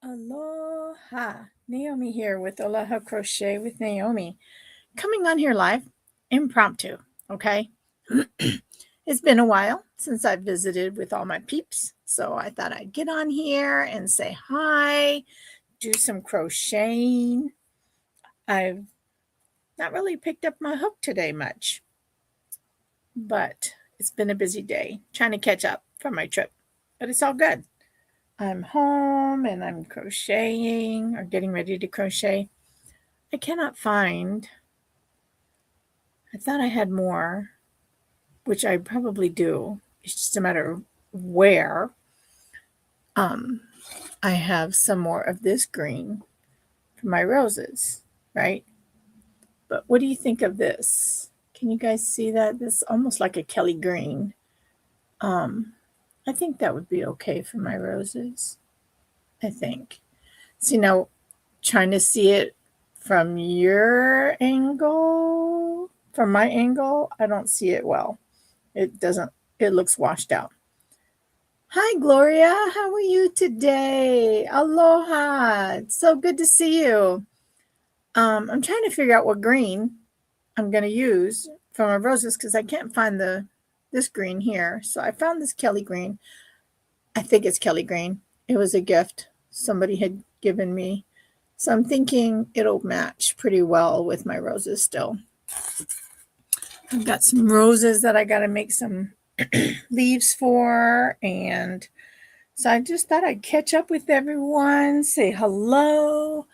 Aloha, Naomi here with Aloha Crochet with Naomi. Coming on here live, impromptu, okay? It's been a while since I visited with all my peeps, so I thought I'd get on here and say hi, do some crocheting. I've not really picked up my hook today much, but it's been a busy day trying to catch up from my trip, but it's all good. I'm home and I'm crocheting or getting ready to crochet. I cannot find, I thought I had more, which I probably do. It's just a matter of where. Um, I have some more of this green for my roses, right? But what do you think of this? Can you guys see that? This is almost like a Kelly green. I think that would be okay for my roses. I think. See now, trying to see it from your angle, from my angle, I don't see it well. It doesn't, it looks washed out. Hi, Gloria. How are you today? Aloha. It's so good to see you. I'm trying to figure out what green I'm going to use for my roses because I can't find this green here. So I found this Kelly green. I think it's Kelly green. It was a gift somebody had given me. So I'm thinking it'll match pretty well with my roses still. I've got some roses that I got to make some leaves for. And so I just thought I'd catch up with everyone, say hello.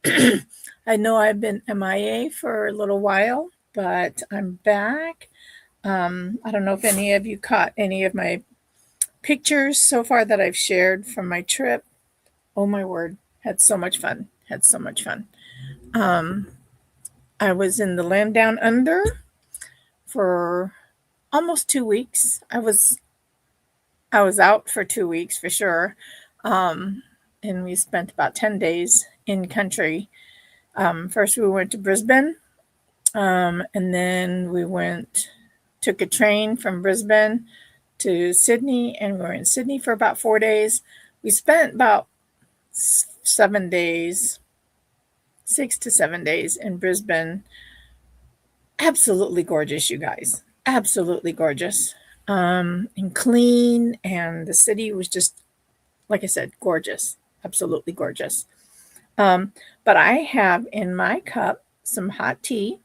I know I've been MIA for a little while, but I'm back. I don't know if any of you caught any of my pictures so far that I've shared from my trip. Oh my word, had so much fun. Had so much fun. I was in the land down under for almost 2 weeks. I was out for 2 weeks for sure. And we spent about 10 days in country. First we went to Brisbane. And then we took a train from Brisbane to Sydney, and we were in Sydney for about 4 days. We spent about 7 days, 6 to 7 days in Brisbane. Absolutely gorgeous, you guys. Absolutely gorgeous. And clean, and the city was just, like I said, gorgeous. Absolutely gorgeous. But I have in my cup some hot tea,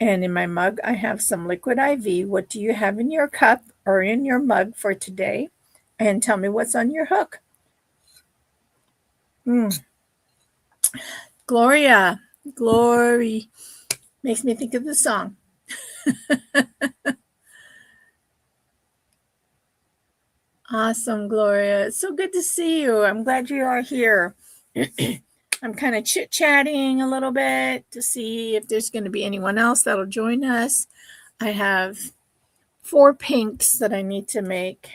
and in my mug I have some liquid IV. What do you have in your cup or in your mug for today? And tell me what's on your hook. Gloria, glory, makes me think of the song. Awesome, Gloria. It's so good to see you. I'm glad you are here. I'm kind of chit-chatting a little bit to see if there's going to be anyone else that'll join us. I have 4 pinks that I need to make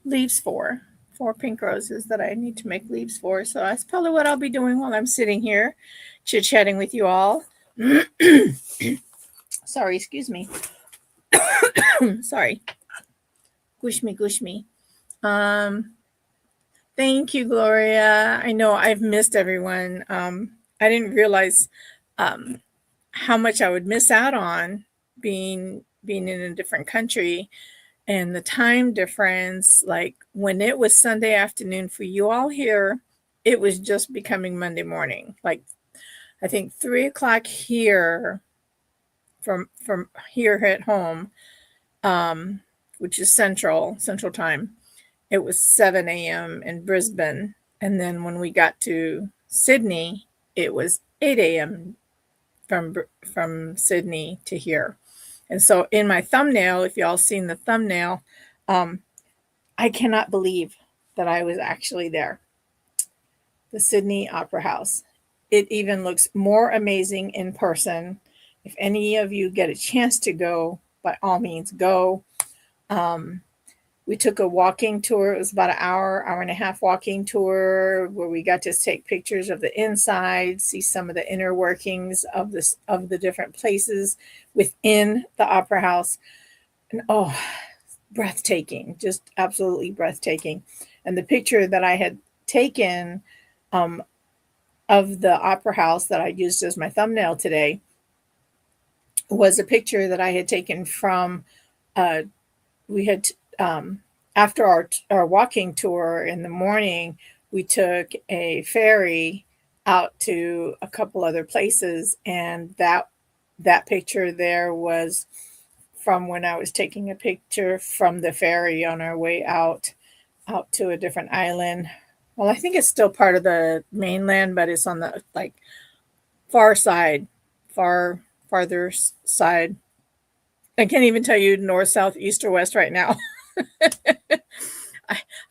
leaves for. 4 pink roses that I need to make leaves for. So that's probably what I'll be doing while I'm sitting here chit-chatting with you all. Sorry, excuse me. Sorry. Gush me. Thank you, Gloria. I know I've missed everyone. I didn't realize how much I would miss out on being in a different country, and the time difference. Like when it was Sunday afternoon for you all here, it was just becoming Monday morning. Like I think 3:00 here from here at home, which is central time. It was 7 a.m. in Brisbane. And then when we got to Sydney, it was 8 a.m. from Sydney to here. And so in my thumbnail, if y'all seen the thumbnail, I cannot believe that I was actually there. The Sydney Opera House. It even looks more amazing in person. If any of you get a chance to go, by all means, go. We took a walking tour. It was about an hour and a half walking tour where we got to take pictures of the inside, see some of the inner workings of the different places within the opera house. And breathtaking, just absolutely breathtaking. And the picture that I had taken um, of the opera house that I used as my thumbnail today was a picture that I had taken from uh, we had after our walking tour in the morning, we took a ferry out to a couple other places, and that picture there was from when I was taking a picture from the ferry on our way out to a different island. Well, I think it's still part of the mainland, but it's on the like far side, farther side. I can't even tell you north, south, east, or west right now.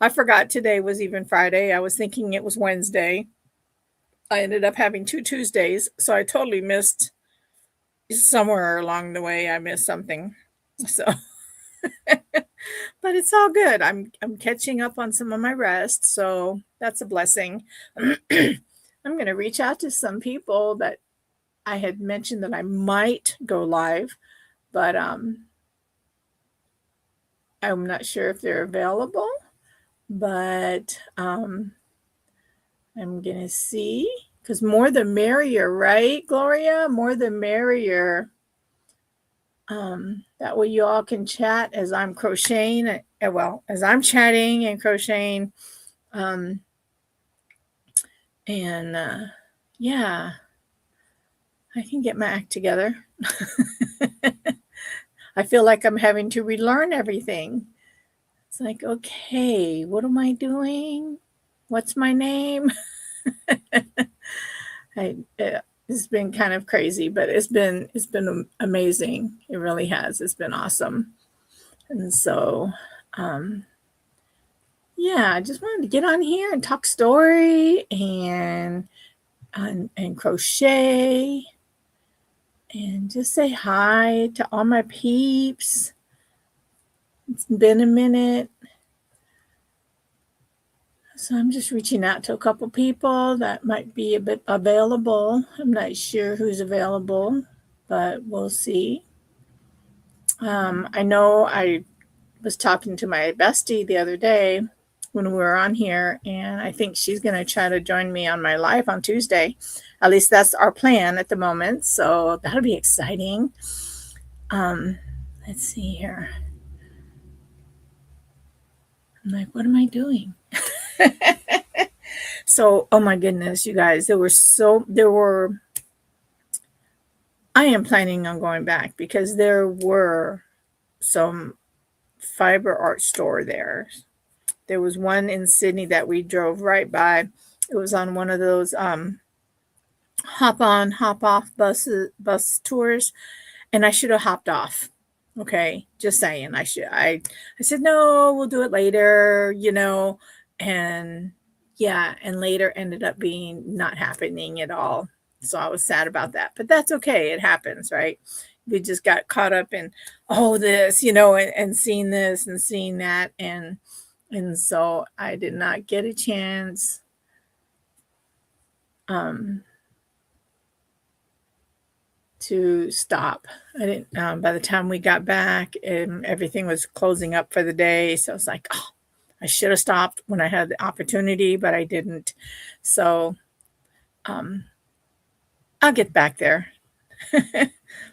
I forgot today was even Friday. I was thinking it was Wednesday. I ended up having 2 Tuesdays, so I totally missed somewhere along the way. I missed something. So, but it's all good. I'm catching up on some of my rest, so that's a blessing. I'm going to reach out to some people that I had mentioned that I might go live, but I'm not sure if they're available. But I'm gonna see, because more the merrier, right, Gloria? More the merrier. That way you all can chat as I'm crocheting. Well, as I'm chatting and crocheting. And yeah, I can get my act together. I feel like I'm having to relearn everything. It's like, okay, what am I doing? What's my name? It's been kind of crazy, but it's been amazing. It really has. It's been awesome. And so, yeah, I just wanted to get on here and talk story and crochet and just say hi to all my peeps. It's been a minute. So I'm just reaching out to a couple people that might be a bit available. I'm not sure who's available, but we'll see. I know I was talking to my bestie the other day when we were on here, and I think she's going to try to join me on my live on Tuesday. At least that's our plan at the moment. So that'll be exciting. Let's see here. I'm like, what am I doing? So, oh my goodness, you guys, I am planning on going back because there were some fiber art store there. There was one in Sydney that we drove right by. It was on one of those hop on, hop off bus tours, and I should have hopped off. Okay, just saying. I said no, we'll do it later, and yeah, and later ended up being not happening at all. So I was sad about that, but that's okay. It happens, right? We just got caught up in this, and seeing this and seeing that, and so I did not get a chance to stop. I didn't. By the time we got back, everything was closing up for the day. So I was like, oh, I should have stopped when I had the opportunity, but I didn't. So I'll get back there.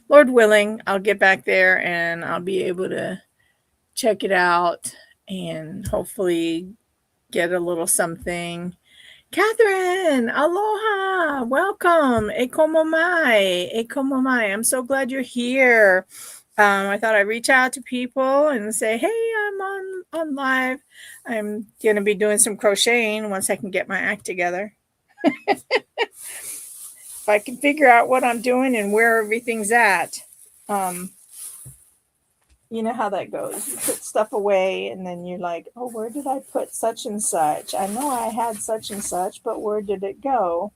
Lord willing, I'll get back there and I'll be able to check it out and hopefully get a little something. Catherine, aloha, welcome. E como mai, e como mai. I'm so glad you're here. I thought I'd reach out to people and say, hey, I'm on live. I'm going to be doing some crocheting once I can get my act together. If I can figure out what I'm doing and where everything's at. You know how that goes. You put stuff away and then you're like, oh, where did I put such and such? I know I had such and such, but where did it go?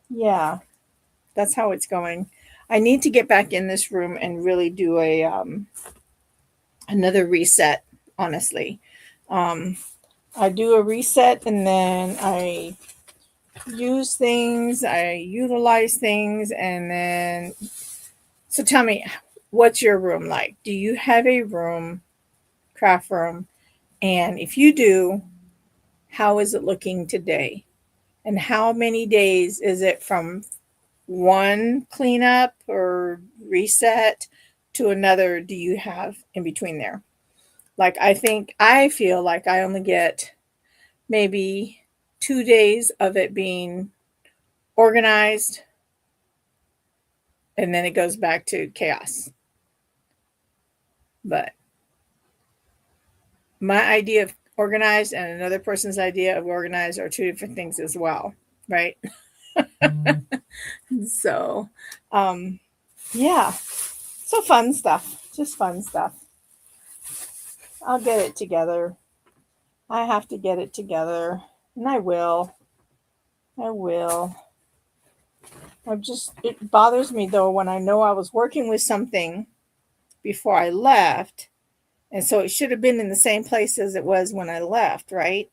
Yeah, that's how it's going. I need to get back in this room and really do a another reset, honestly. I do a reset and then I use things, I utilize things, and then so tell me, what's your room like? Do you have a room, craft room? And if you do, how is it looking today? And how many days is it from one cleanup or reset to another do you have in between there? Like, I feel like I only get maybe 2 days of it being organized, and then it goes back to chaos. But my idea of organized and another person's idea of organized are two different things as well, right? So, um, yeah, so fun stuff, just fun stuff. I'll get it together. I have to get it together, and I will. I will. It bothers me though when I know I was working with something before I left, and so it should have been in the same place as it was when I left, right?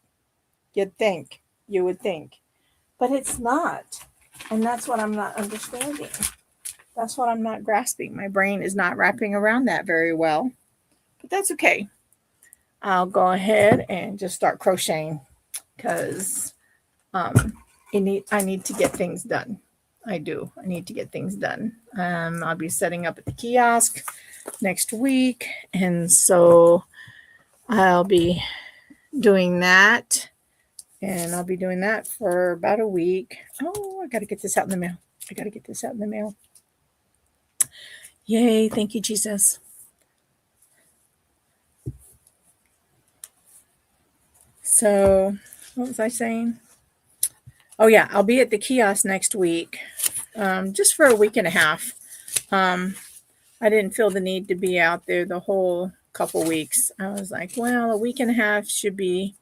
You'd think, you would think, but it's not. And that's what I'm not understanding. That's what I'm not grasping. My brain is not wrapping around that very well, but that's okay. I'll go ahead and just start crocheting because um, I need to get things done. I do. I need to get things done. I'll be setting up at the kiosk next week, and so I'll be doing that, and I'll be doing that for about a week. Oh, I got to get this out in the mail. I got to get this out in the mail. Yay! Thank you, Jesus. So, what was I saying? Oh yeah, I'll be at the kiosk next week, just for a week and a half. I didn't feel the need to be out there the whole couple weeks. I was like, well, a week and a half should be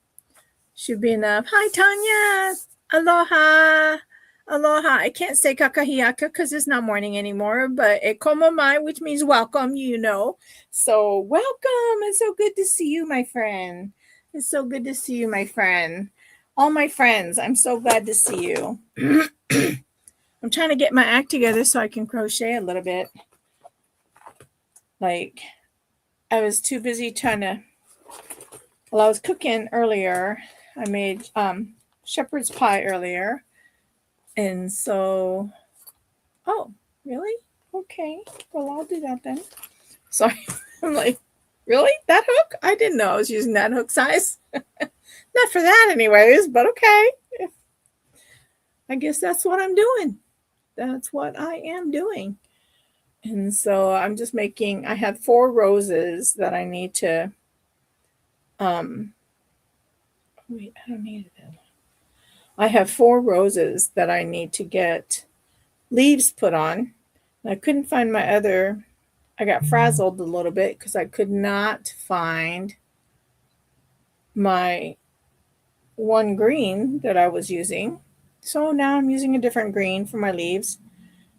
enough. Hi, Tanya. Aloha. Aloha. I can't say kakahiaka because it's not morning anymore, but e komo mai, which means welcome, you know. So welcome. It's so good to see you, my friend. It's so good to see you, my friend. All my friends, I'm so glad to see you. I'm trying to get my act together so I can crochet a little bit. Like, I was too busy trying to, well, I was cooking earlier. I made shepherd's pie earlier. And so, oh, really? Okay. Well, I'll do that then. Sorry. I'm like, really? That hook? I didn't know I was using that hook size. Not for that anyways, but okay. I guess that's what I'm doing. That's what I am doing. And so I'm just making, I have 4 roses that I need to, wait, I don't need it. I have 4 roses that I need to get leaves put on. I couldn't find my other, I got frazzled a little bit because I could not find my one green that I was using. So now I'm using a different green for my leaves,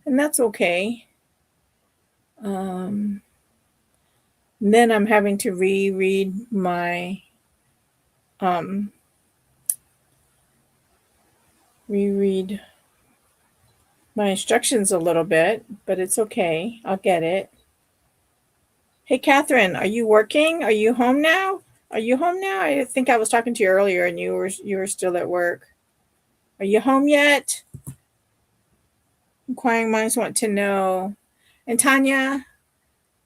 and that's okay. Then I'm having to reread my instructions a little bit, but it's okay. I'll get it. Hey, Catherine, are you working? Are you home now? Are you home now? I think I was talking to you earlier, and you were still at work. Are you home yet? Inquiring minds want to know. And Tanya,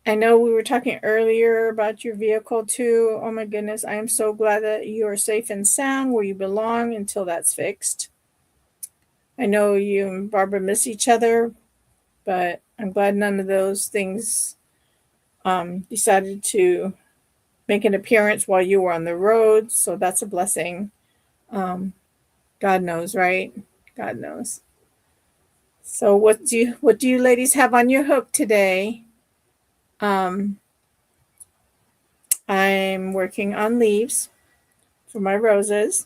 I know we were talking earlier about your vehicle too. Oh my goodness, I am so glad that you are safe and sound where you belong until that's fixed. I know you and Barbara miss each other, but I'm glad none of those things decided to make an appearance while you were on the road. So that's a blessing. God knows, right? God knows. So what do you ladies have on your hook today? I'm working on leaves for my roses.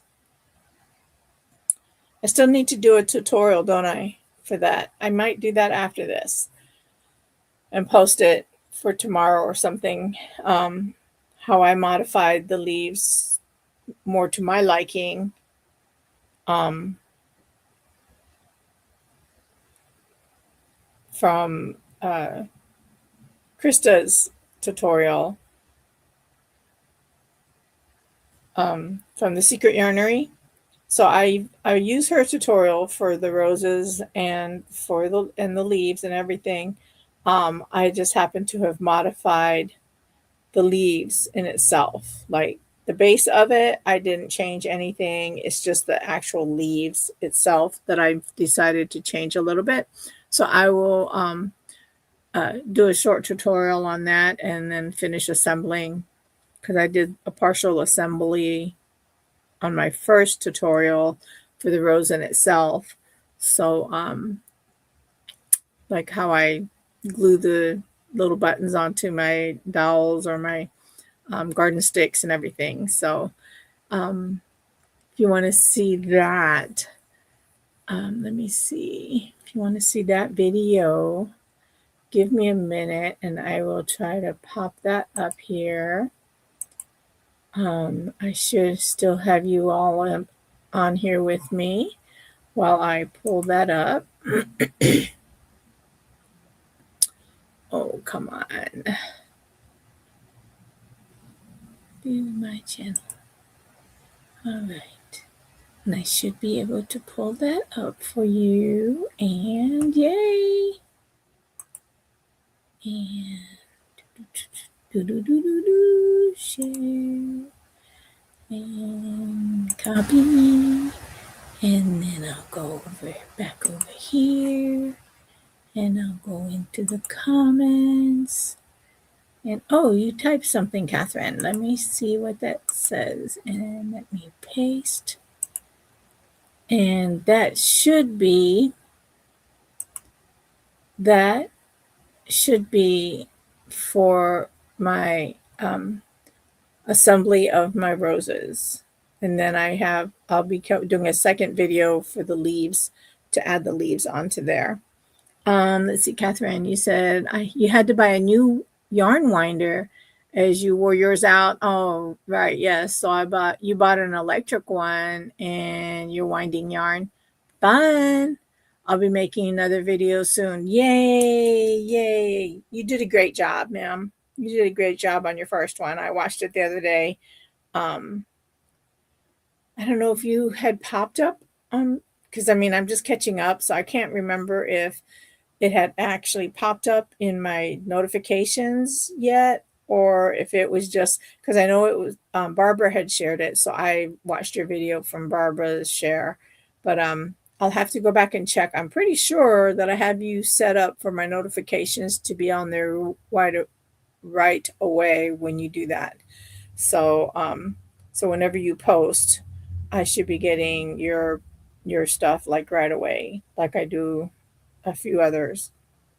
I still need to do a tutorial, don't I, for that? I might do that after this and post it for tomorrow or something. How I modified the leaves more to my liking. From Krista's tutorial from the Secret Yarnery. So I use her tutorial for the roses and for the leaves and everything. I just happen to have modified the leaves in itself. Like the base of it, I didn't change anything. It's just the actual leaves itself that I've decided to change a little bit. So I will do a short tutorial on that and then finish assembling, because I did a partial assembly on my first tutorial for the rose in itself. So like how I glue the little buttons onto my dowels or my garden sticks and everything. So if you want to see that, let me see. If you want to see that video, give me a minute and I will try to pop that up here. I should still have you all on here with me while I pull that up. Oh, come on. View my channel. All right. And I should be able to pull that up for you. And yay. And share and copy. And then I'll go back over here. And I'll go into the comments. And oh, you typed something, Catherine. Let me see what that says. And let me paste. And that should be for my assembly of my roses. And then I'll be doing a second video for the leaves to add the leaves onto there. Let's see, Catherine, you said you had to buy a new yarn winder as you wore yours out. Oh, right. Yes. So you bought an electric one and you're winding yarn. Fun. I'll be making another video soon. Yay. Yay. You did a great job, ma'am. You did a great job on your first one. I watched it the other day. I don't know if you had popped up because I'm just catching up, so I can't remember if it had actually popped up in my notifications yet, or if it was just because I know it was Barbara had shared it, so I watched your video from Barbara's share. But I'll have to go back and check. I'm pretty sure that I have you set up for my notifications to be on there right away when you do that. So so whenever you post, I should be getting your stuff like right away, like I do a few others.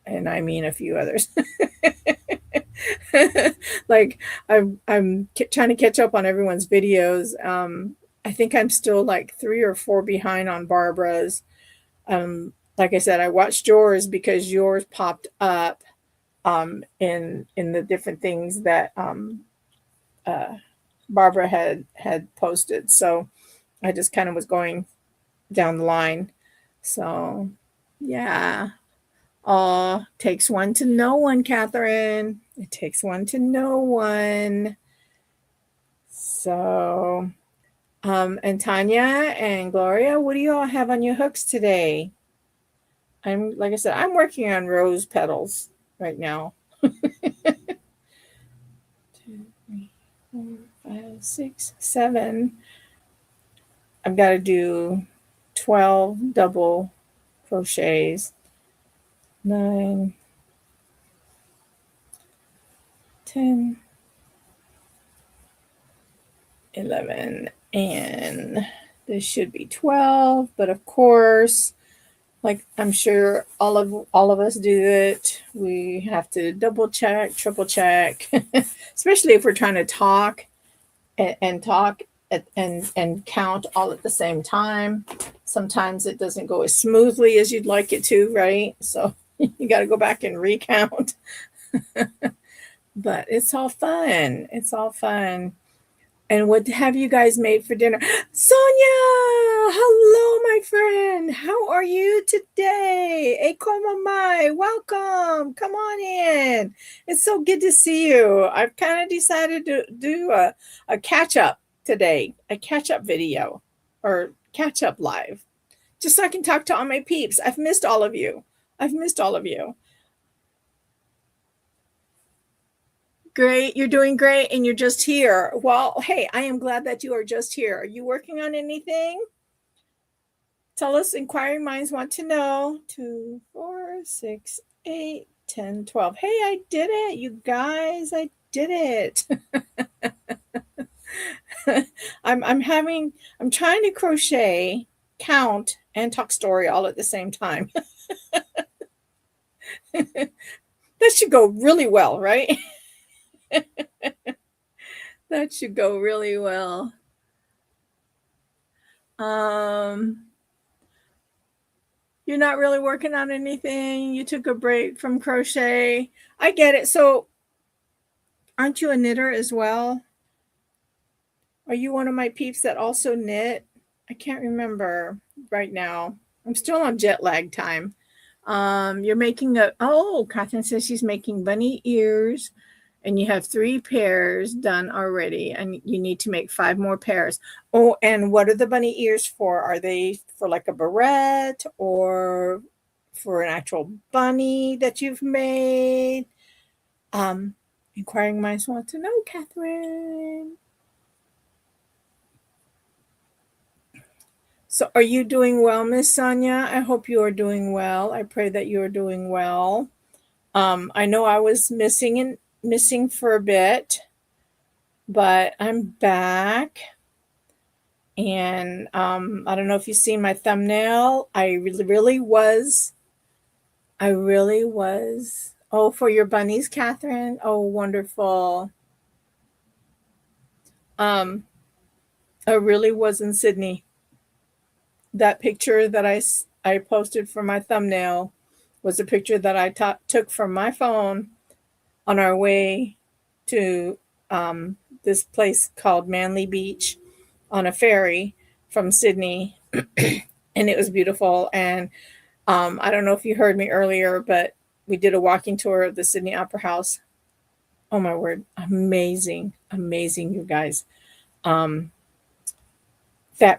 And I mean a few others. Like I'm trying to catch up on everyone's videos. I think I'm still like 3 or 4 behind on Barbara's. Like I said, I watched yours because yours popped up in the different things that Barbara had posted. So I just kind of was going down the line. So yeah. Takes one to know one, Catherine. It takes one to know one. So, and Tanya and Gloria, what do you all have on your hooks today? Like I said, I'm working on rose petals right now. 2, 3, 4, 5, 6, 7. I've got to do 12 double crochets. 9, 10, 11, and this should be 12. But of course, like I'm sure all of us do it, we have to double check, triple check, especially if we're trying to talk and talk and count all at the same time. Sometimes it doesn't go as smoothly as you'd like it to, right? So you got to go back and recount. But it's all fun. It's all fun. And what have you guys made for dinner? Sonia! Hello, my friend. How are you today? E como mai? Welcome. Come on in. It's so good to see you. I've kind of decided to do a catch up today, a catch up video or catch up live, just so I can talk to all my peeps. I've missed all of you. I've missed all of you. Great. You're doing great and you're just here. Well, hey, I am glad that you are just here. Are you working on anything? Tell us, inquiring minds want to know. 2, 4, 6, 8, 10, 12. Hey, I did it. You guys, I did it. I'm trying to crochet, count, and talk story all at the same time. That should go really well, right? That should go really well. You're not really working on anything. You took a break from crochet. I get it. So, aren't you a knitter as well? Are you one of my peeps that also knit? I can't remember right now. I'm still on jet lag time. You're making Catherine says she's making bunny ears and you have 3 pairs done already and you need to make 5 more pairs. Oh, and what are the bunny ears for? Are they for like a barrette or for an actual bunny that you've made? Inquiring minds want to know, Catherine. So are you doing well, Miss Sonia? I hope you are doing well. I pray that you are doing well. I know I was missing for a bit, but I'm back. And I don't know if you've seen my thumbnail. I really was. Oh, for your bunnies, Catherine. Oh, wonderful. I really was in Sydney. That picture that I posted for my thumbnail was a picture that I took from my phone on our way to this place called Manly Beach on a ferry from Sydney. And it was beautiful. And I don't know if you heard me earlier, but we did a walking tour of the Sydney Opera House. Oh my word. Amazing, you guys. That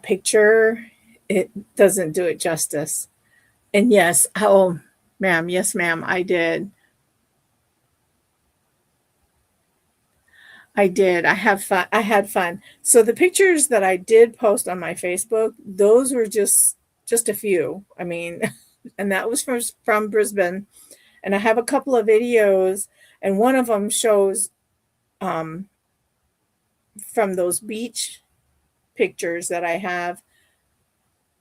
picture, it doesn't do it justice. And yes, oh, ma'am, yes, ma'am, I did. I did. I have fun. I had fun. So the pictures that I did post on my Facebook, those were just a few. I mean, and that was from Brisbane. And I have a couple of videos, and one of them shows from those beach pictures that I have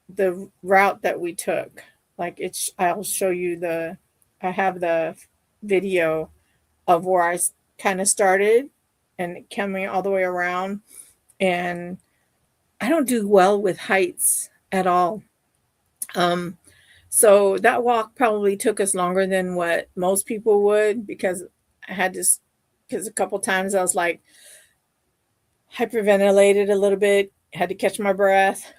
the route that we took. Like I'll show you I have the video of where I kind of started and coming all the way around. And I don't do well with heights at all. So that walk probably took us longer than what most people would because because a couple times I was like hyperventilated a little bit, had to catch my breath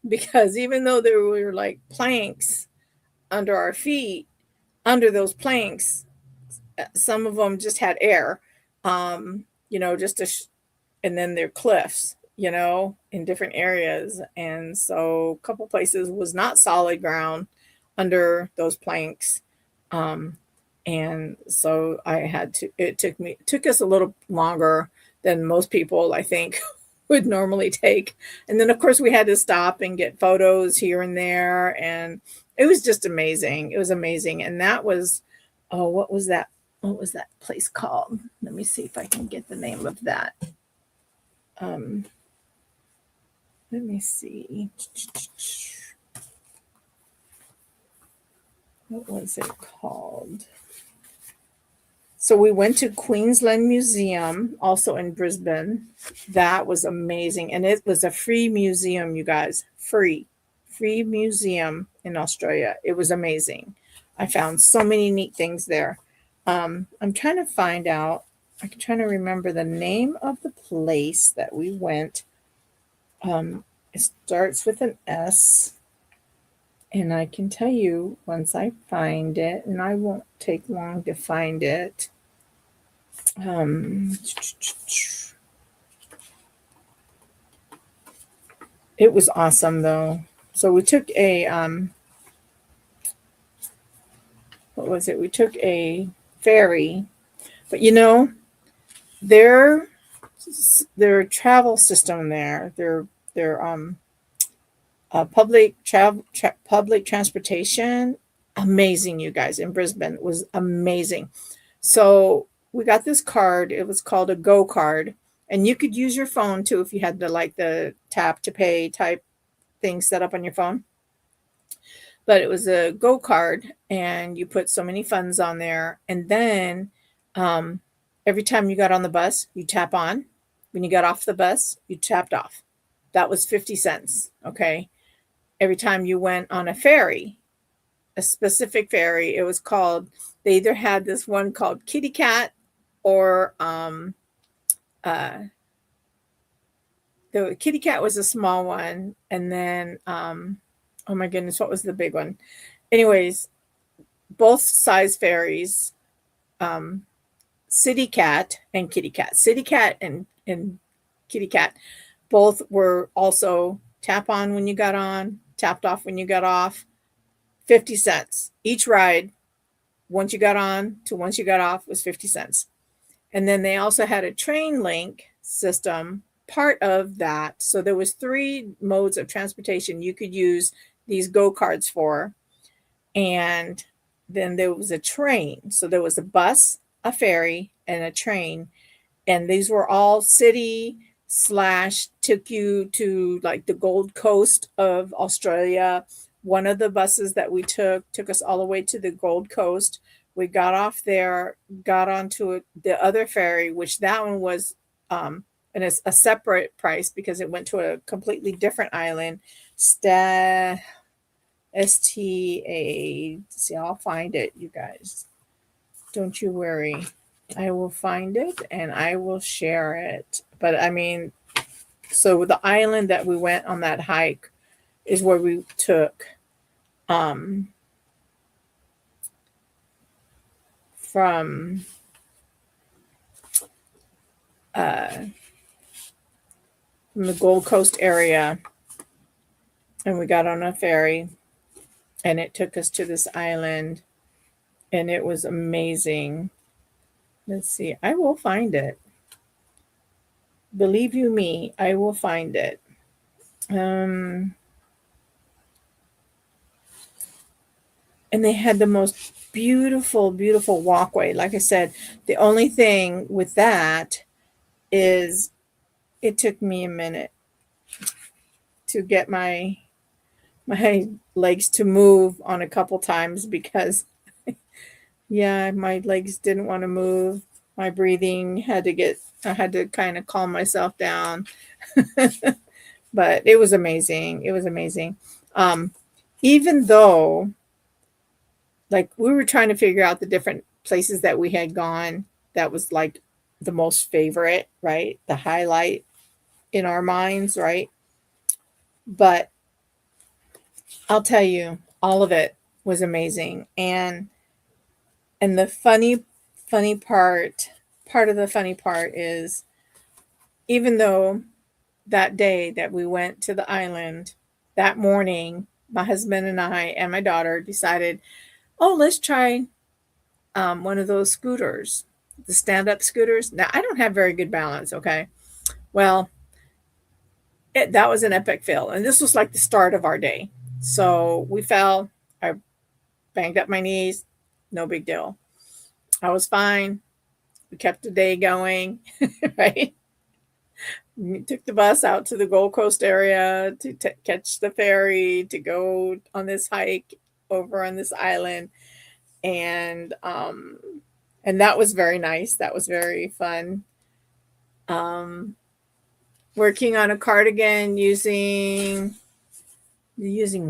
because even though there were like planks under our feet, under those planks, some of them just had air, just and then they're cliffs, in different areas. And so a couple places was not solid ground under those planks. And so it took us a little longer than most people, I think, would normally take. And then of course we had to stop and get photos here and there. And it was just amazing. It was amazing. And that was, what was that? What was that place called? Let me see if I can get the name of that. Let me see. What was it called? So we went to Queensland Museum, also in Brisbane. That was amazing. And it was a free museum, you guys. Free museum in Australia. It was amazing. I found so many neat things there. I'm trying to find out I'm trying to remember the name of the place that we went. It starts with an S, and I can tell you once I find it, and I won't take long to find it. It was awesome though. So we took a what was it? We took a ferry, but their their travel system there, their public transportation, amazing. You guys in Brisbane was amazing. So we got this card. It was called a Go card, and you could use your phone too if you had the tap to pay type thing set up on your phone. But it was a Go card, and you put so many funds on there, and then um, every time you got on the bus, you tap on. When you got off the bus, you tapped off. That was 50 cents. Okay. Every time you went on a ferry, a specific ferry, it was called. They either had this one called Kitty Cat, or uh, the Kitty Cat was a small one, and then oh my goodness, what was the big one? Anyways, both size fairies, um, City Cat and Kitty Cat. City Cat and Kitty Cat both were also tap on when you got on, tapped off when you got off. 50 cents each ride. Once you got on to once you got off was 50 cents. And then they also had a train link system part of that. So there was 3 modes of transportation you could use these Go cards for. And then there was a train. So there was a bus, a ferry, and a train. And these were all city slash took you to like the Gold Coast of Australia. One of the buses that we took us all the way to the Gold Coast. We got off there, got onto the other ferry, which that one was and it's a separate price because it went to a completely different island. STA. See, I'll find it, you guys. Don't you worry. I will find it and I will share it. But I mean, so the island that we went on that hike is where we took um, from uh, from the Gold Coast area, and we got on a ferry, and it took us to this island, and it was amazing. Let's see, I will find it. Believe you me, I will find it. And they had the most beautiful, beautiful walkway. Like I said, the only thing with that is it took me a minute to get my legs to move on a couple times because yeah, my legs didn't want to move. My breathing I had to kind of calm myself down. But it was amazing. It was amazing. Um, Even though, like, we were trying to figure out the different places that we had gone, that was like the most favorite, right? The highlight in our minds, right? But I'll tell you, all of it was amazing. And the funny part of the funny part is, even though that day that we went to the island, that morning, my husband and I and my daughter decided, oh, let's try one of those scooters, the stand up scooters. Now, I don't have very good balance, okay? Well, that was an epic fail. And this was like the start of our day. So we fell. I banged up my knees. No big deal. I was fine. We kept the day going, right? We took the bus out to the Gold Coast area to catch the ferry to go on this hike over on this island, and that was very nice. That was very fun. Um, Working on a cardigan using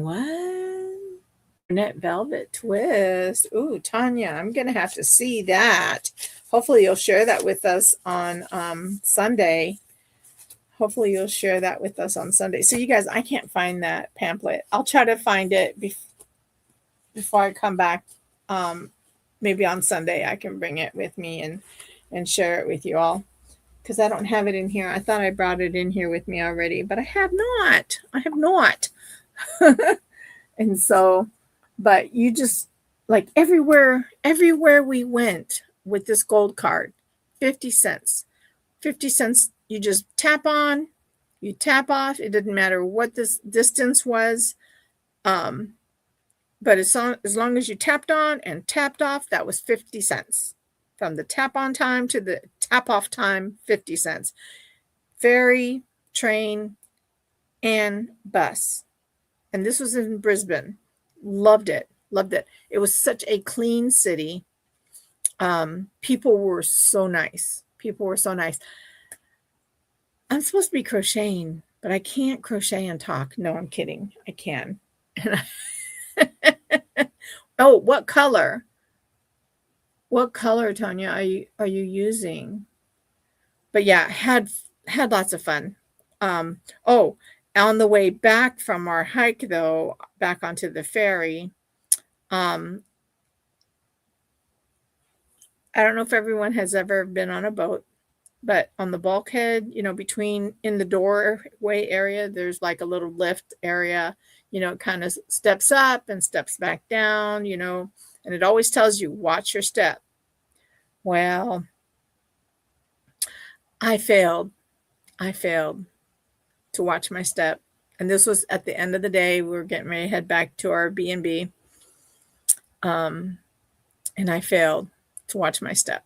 what? Net velvet twist. Ooh, Tanya, I'm gonna have to see that. Hopefully you'll share that with us on Sunday. Hopefully you'll share that with us on Sunday. So you guys, I can't find that pamphlet. I'll try to find it before I come back. Maybe on Sunday I can bring it with me and share it with you all, because I don't have it in here. I thought I brought it in here with me already, but I have not. I have not. And so, but you just, like, everywhere we went with this gold card, 50 cents. 50 cents, you just tap on, you tap off. It didn't matter what this distance was. But as long as you tapped on and tapped off, that was 50 cents. From the tap on time to the tap off time, 50 cents. Ferry, train, and bus. And this was in Brisbane. Loved it. Loved it. It was such a clean city. People were so nice. People were so nice. I'm supposed to be crocheting, but I can't crochet and talk. No, I'm kidding. I can. Oh, what color? What color, Tanya, are you using? But yeah, had lots of fun. Oh, on the way back from our hike, though, back onto the ferry, I don't know if everyone has ever been on a boat, but on the bulkhead, between in the doorway area, there's like a little lift area. It kind of steps up and steps back down, and it always tells you, watch your step. Well, I failed to watch my step. And this was at the end of the day. We were getting ready to head back to our B&B. And I failed to watch my step.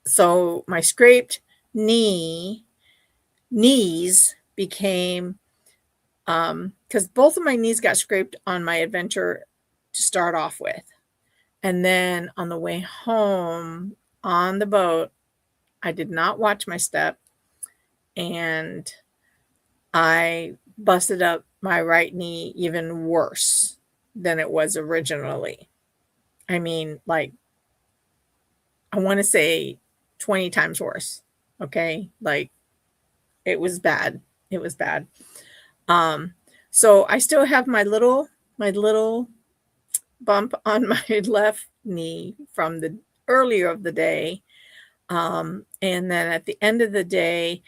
So my scraped knees became, because both of my knees got scraped on my adventure to start off with. And then on the way home on the boat, I did not watch my step, and I busted up my right knee even worse than it was originally. I mean, like, I want to say 20 times worse. Okay. Like, it was bad. It was bad. So I still have my little bump on my left knee from the earlier of the day. And then at the end of the day,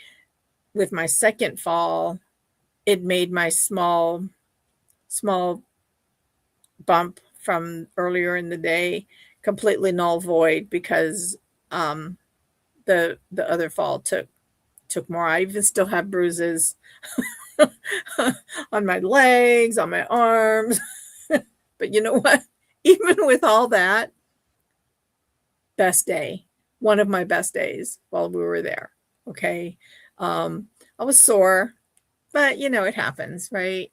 with my second fall, it made my small bump from earlier in the day completely null void, because the other fall took more. I even still have bruises on my legs, on my arms. But you know what? Even with all that, best day, one of my best days while we were there. Okay. I was sore, but it happens, right?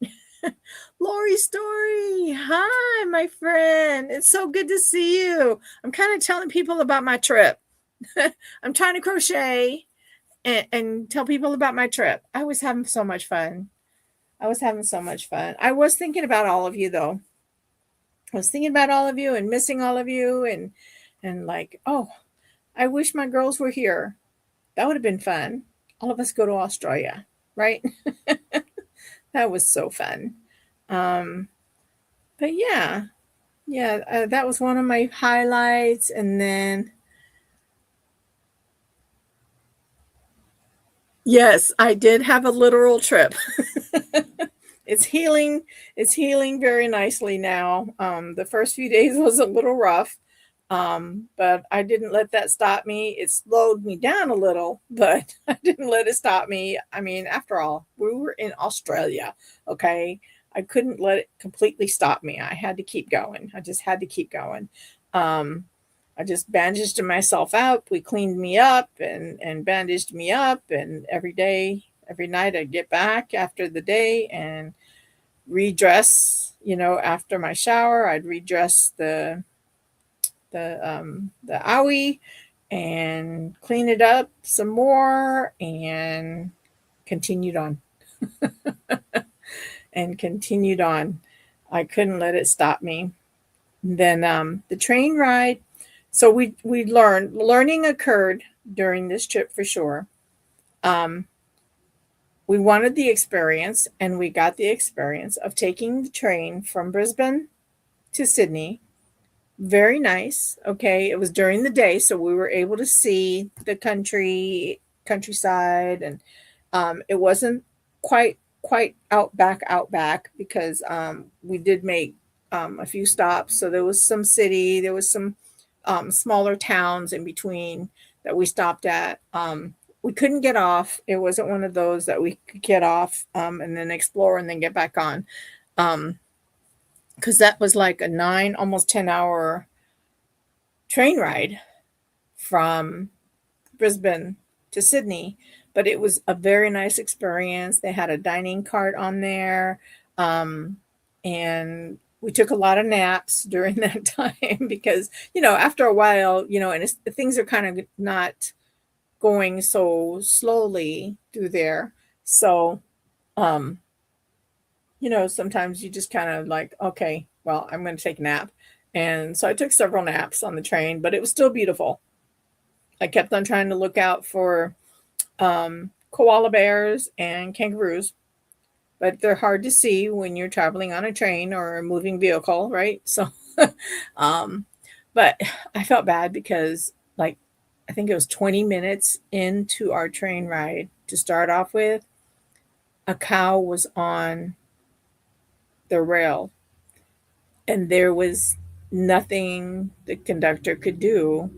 Lori Story, hi, my friend. It's so good to see you. I'm kind of telling people about my trip. I'm trying to crochet and tell people about my trip. I was having so much fun. I was thinking about all of you, though. I was thinking about all of you and missing all of you, and like, oh, I wish my girls were here. That would have been fun. All of us go to Australia, right? That was so fun. But yeah, that was one of my highlights. And then, yes, I did have a literal trip. It's healing very nicely now. The first few days was a little rough, but I didn't let that stop me. It slowed me down a little, but I didn't let it stop me. I mean, after all, we were in Australia, okay? I couldn't let it completely stop me. I had to keep going. I just had to keep going. I just bandaged myself up. We cleaned me up and bandaged me up. And every night I'd get back after the day and redress, after my shower, I'd redress the owie and clean it up some more and continued on. and continued on. I couldn't let it stop me. Then the train ride. So we learning occurred during this trip for sure. Um, we wanted the experience, and we got the experience of taking the train from Brisbane to Sydney. Very nice. Okay, it was during the day, so we were able to see the countryside, and it wasn't quite outback because we did make a few stops. So there was some city, there was some smaller towns in between that we stopped at. We couldn't get off. It wasn't one of those that we could get off and then explore and then get back on. Because that was like a 9, almost 10 hour train ride from Brisbane to Sydney, but it was a very nice experience. They had a dining cart on there, and we took a lot of naps during that time because, after a while, and things are kind of not going so slowly through there. So, um, sometimes you just kind of like, okay, well, I'm going to take a nap. And so I took several naps on the train, but it was still beautiful. I kept on trying to look out for koala bears and kangaroos, but they're hard to see when you're traveling on a train or a moving vehicle, right? So, um, but I felt bad because, like, I think it was 20 minutes into our train ride to start off with, a cow was on the rail, and there was nothing the conductor could do.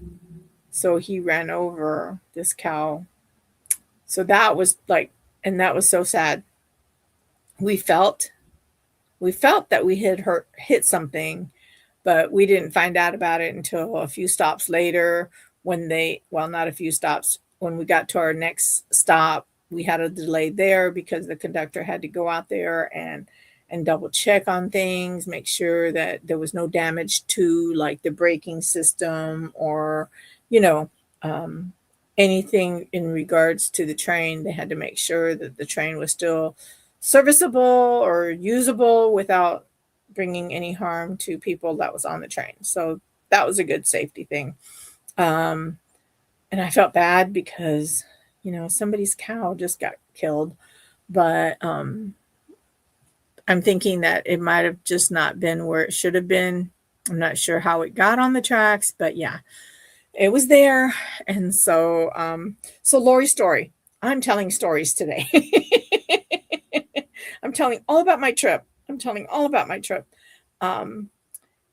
So he ran over this cow. So that was like, and that was so sad. We felt that we had hit something, but we didn't find out about it until a few stops later when not a few stops, when we got to our next stop. We had a delay there because the conductor had to go out there and double check on things, make sure that there was no damage to like the braking system or, you know, um, anything in regards to the train. They had to make sure that the train was still serviceable or usable without bringing any harm to people that was on the train. So that was a good safety thing. Um, and I felt bad because, somebody's cow just got killed. But I'm thinking that it might have just not been where it should have been. I'm not sure how it got on the tracks, but yeah, it was there. And so Lori's story. I'm telling stories today. I'm telling all about my trip. I'm telling all about my trip. Um,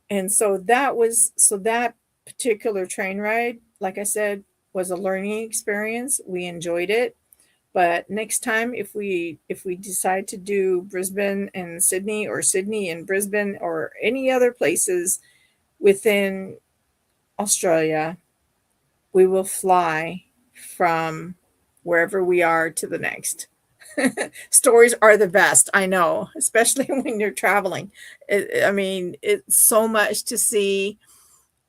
and so that particular train ride, like I said, was a learning experience. We enjoyed it. But next time, if we decide to do Brisbane and Sydney, or Sydney and Brisbane, or any other places within Australia, we will fly from wherever we are to the next. Stories are the best, I know, especially when you're traveling. I mean, it's so much to see.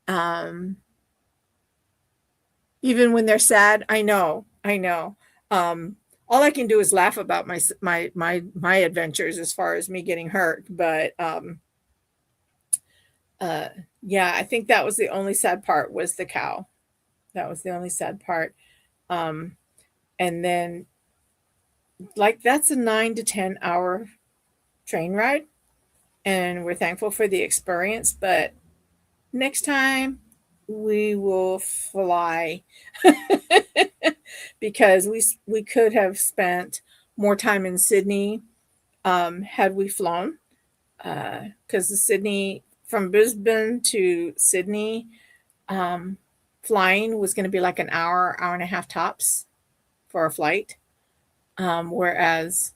Um, Even when they're sad, I know. Um, all I can do is laugh about my adventures as far as me getting hurt. But uh, yeah, I think that was the only sad part, was the cow. That was the only sad part. Um, and then, like, that's a 9 to 10 hour train ride, and we're thankful for the experience. But next time we will fly because we could have spent more time in Sydney had we flown. Because the Sydney from Brisbane to Sydney, um, flying was going to be like an hour and a half tops for a flight. Whereas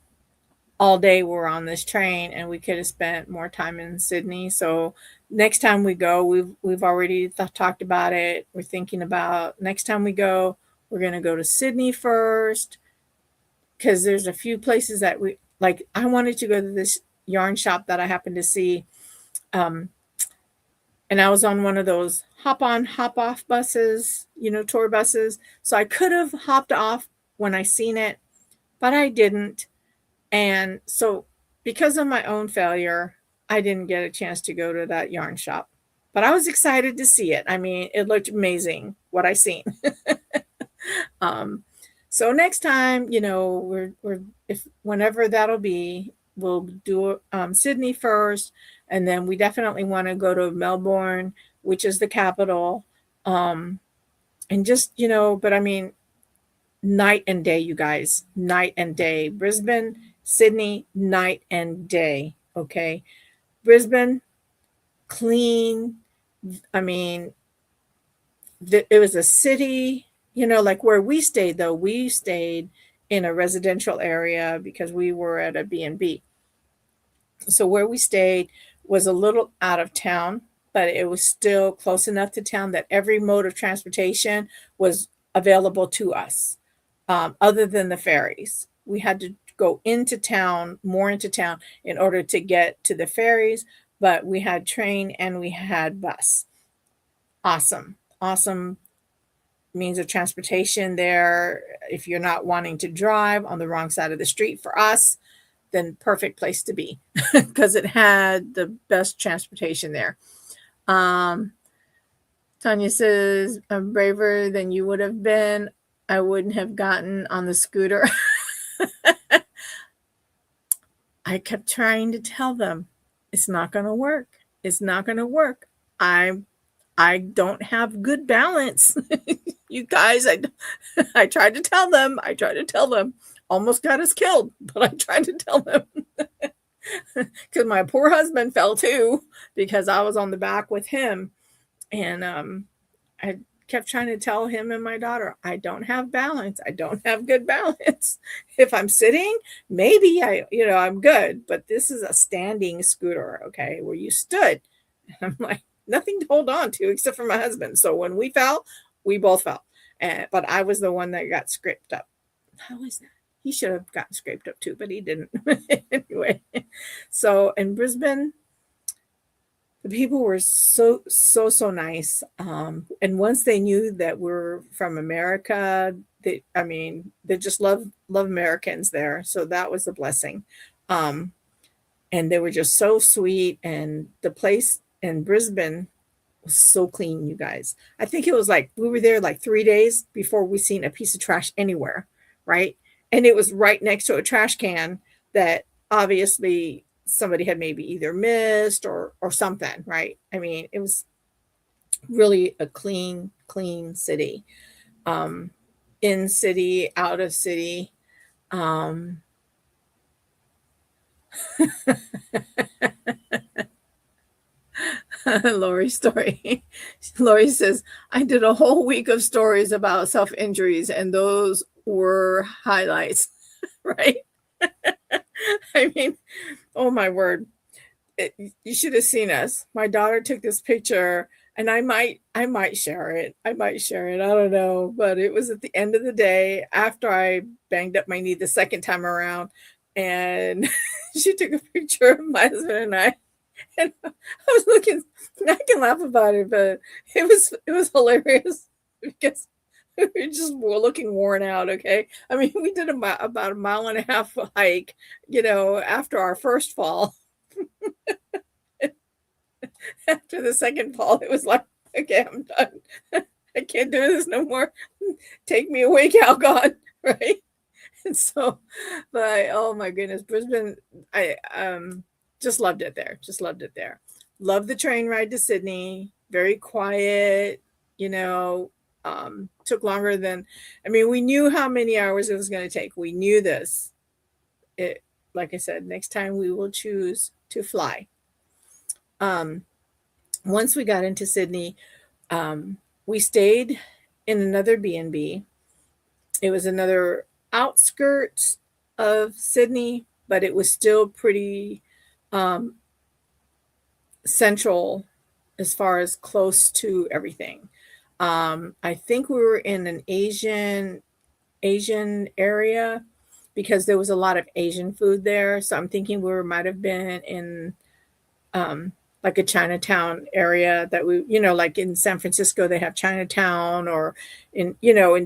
all day we're on this train, and we could have spent more time in Sydney. So next time we go, we've already talked about it. We're thinking about next time we go, we're going to go to Sydney first, because there's a few places that we like. I wanted to go to this yarn shop that I happened to see, um, and I was on one of those hop on hop off buses, tour buses. So I could have hopped off when I seen it, but I didn't. And so because of my own failure, I didn't get a chance to go to that yarn shop. But I was excited to see it. I mean, it looked amazing what I seen. um, so next time, we're if whenever that'll be, we'll do Sydney first, and then we definitely want to go to Melbourne, which is the capital. Um, and just but I mean, night and day, you guys, night and day. Brisbane, Sydney, night and day. Okay, Brisbane, clean. I mean, it was a city, like where we stayed, though. We stayed in a residential area because we were at a B&B. So where we stayed was a little out of town, but it was still close enough to town that every mode of transportation was available to us, other than the ferries. We had to go into town, more into town, in order to get to the ferries, but we had train and we had bus. Awesome. Awesome means of transportation there. If you're not wanting to drive on the wrong side of the street for us, then perfect place to be because it had the best transportation there. Um, Tanya says, I'm braver than you would have been. I wouldn't have gotten on the scooter. I kept trying to tell them it's not going to work. It's not going to work. I don't have good balance. You guys, I tried to tell them. I tried to tell them. Almost got us killed, but I tried to tell them. Because my poor husband fell too, because I was on the back with him. And I kept trying to tell him and my daughter, I don't have balance. I don't have good balance. If I'm sitting, maybe I'm good, but this is a standing scooter, okay, where you stood. And I'm like, nothing to hold on to except for my husband. So when we fell, we both fell. But I was the one that got scraped up. How is that? He should have gotten scraped up too, but he didn't. Anyway, so in Brisbane, the people were so nice. And once they knew that we're from America, they just love Americans there. So that was a blessing. Um, and they were just so sweet. And the place in Brisbane was so clean, you guys. I think it was like we were there like 3 days before we seen a piece of trash anywhere, right? And it was right next to a trash can that obviously somebody had maybe either missed or something, right? I mean, it was really a clean city. In city, out of city. Um Lori's story. Lori says, I did a whole week of stories about self injuries, and those were highlights, right? I mean, oh my word. You should have seen us. My daughter took this picture, and I might share it. I don't know, but it was at the end of the day after I banged up my knee the second time around, and she took a picture of my husband and I. And I was looking, I can laugh about it, but it was hilarious because we just were looking worn out. Okay, I mean, we did about a mile and a half hike, after our first fall. After the second fall, it was like, okay, I'm done. I can't do this no more. Take me away, Calgon, right? And so, but oh my goodness, Brisbane, I just loved it there. Just loved it there. Loved the train ride to Sydney. Very quiet, took longer than, I mean, we knew how many hours it was going to take. We knew this. It, like I said, next time we will choose to fly. Once we got into Sydney, we stayed in another B&B. It was another outskirts of Sydney, but it was still pretty central as far as close to everything. I think we were in an Asian area because there was a lot of Asian food there. So I'm thinking might have been in like a Chinatown area that like in San Francisco, they have Chinatown, or in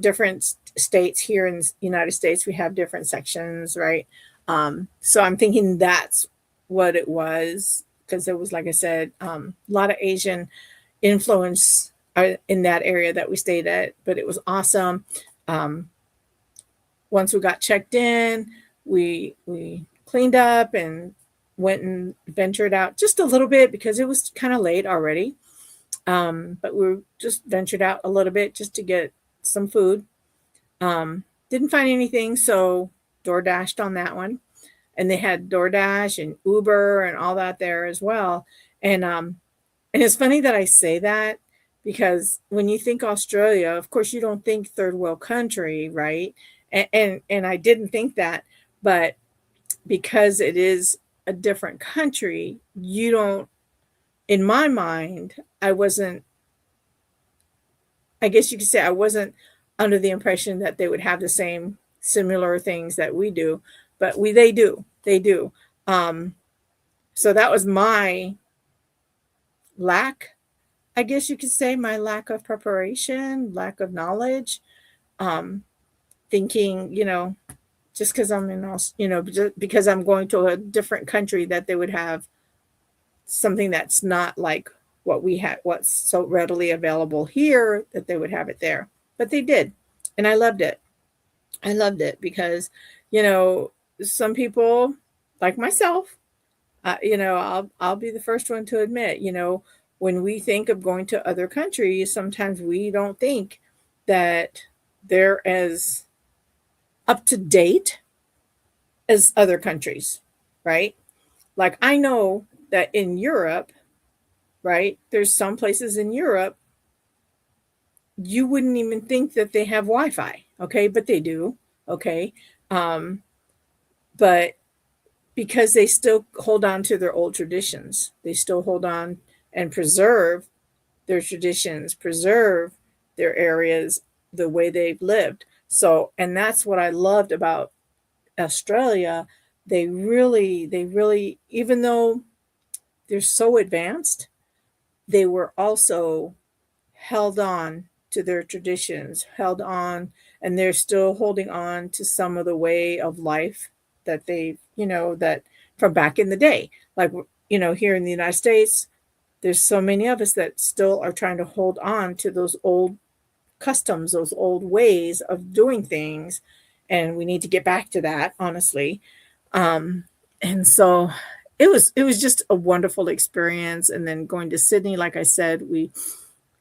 different states here in the United States, we have different sections, right? So I'm thinking that's what it was, because there was, like I said, a lot of Asian influence in that area that we stayed at, but it was awesome. Um, Once we got checked in, we cleaned up and went and ventured out just a little bit because it was kind of late already. But we just ventured out a little bit just to get some food. Didn't find anything, so door dashed on that one. And they had DoorDash and Uber and all that there as well. And it's funny that I say that, because when you think Australia, of course you don't think third world country, right? And I didn't think that, but because it is a different country, you don't, in my mind, I wasn't, I guess you could say I wasn't under the impression that they would have the same similar things that we do, but they do. They do. Um, so that was my lack, I guess you could say, my lack of preparation, lack of knowledge, um, thinking, just because I'm just because I'm going to a different country, that they would have something that's not like what we had, what's so readily available here, that they would have it there. But they did. And I loved it. I loved it because, you know, some people like myself, I'll be the first one to admit, when we think of going to other countries, sometimes we don't think that they're as up to date as other countries, right? Like I know that in Europe, right, there's some places in Europe you wouldn't even think that they have Wi-Fi, okay, but they do, okay. Um, but because they still hold on to their old traditions, they still hold on and preserve their traditions, preserve their areas, the way they've lived. So, and that's what I loved about Australia. They really, even though they're so advanced, they were also held on to their traditions, held on, and they're still holding on to some of the way of life that that from back in the day. Like, here in the United States, there's so many of us that still are trying to hold on to those old customs, those old ways of doing things. And we need to get back to that, honestly. Um, and so it was just a wonderful experience. And then going to Sydney, like I said, we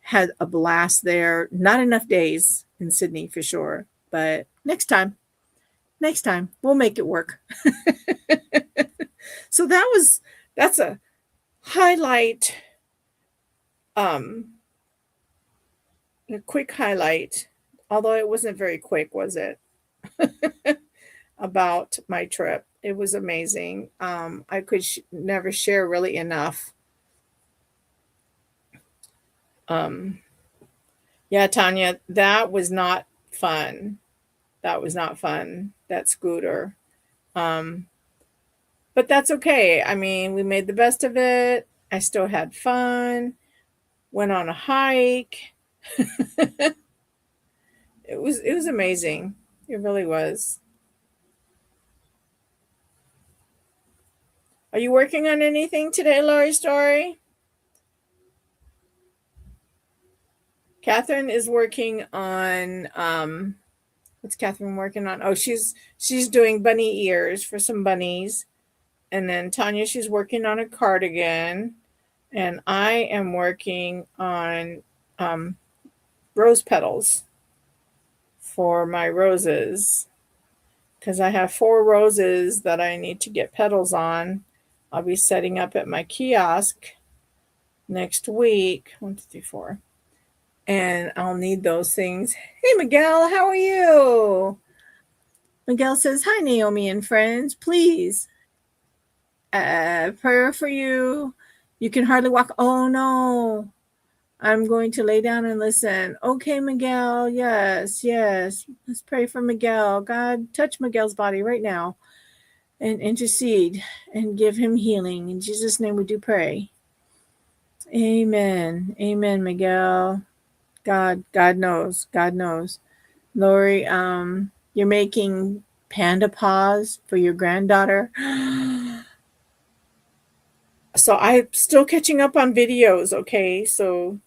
had a blast there. Not enough days in Sydney for sure, but next time we'll make it work. So that's a highlight, um, a quick highlight, although it wasn't very quick, was it? About my trip. It was amazing. I could never share really enough. Um, yeah, Tanya, that was not fun. That was not fun. That scooter. Um, but that's okay. I mean, we made the best of it. I still had fun. Went on a hike. It was amazing. It really was. Are you working on anything today, Lori Story? Catherine is working on what's Catherine working on? Oh, she's doing bunny ears for some bunnies. And then Tanya, she's working on a cardigan. And I am working on um, rose petals for my roses, because I have 4 roses that I need to get petals on. I'll be setting up at my kiosk next week. 1, 2, 3, 4. And I'll need those things. Hey, Miguel, how are you? Miguel says, hi, Naomi and friends. Please, prayer for you. You can hardly walk. Oh, no. I'm going to lay down and listen. Okay, Miguel. Yes, yes. Let's pray for Miguel. God, touch Miguel's body right now and intercede and give him healing. In Jesus' name we do pray. Amen. Amen, Miguel. God knows. God knows. Lori, you're making Panda paws for your granddaughter. So I'm still catching up on videos, okay? So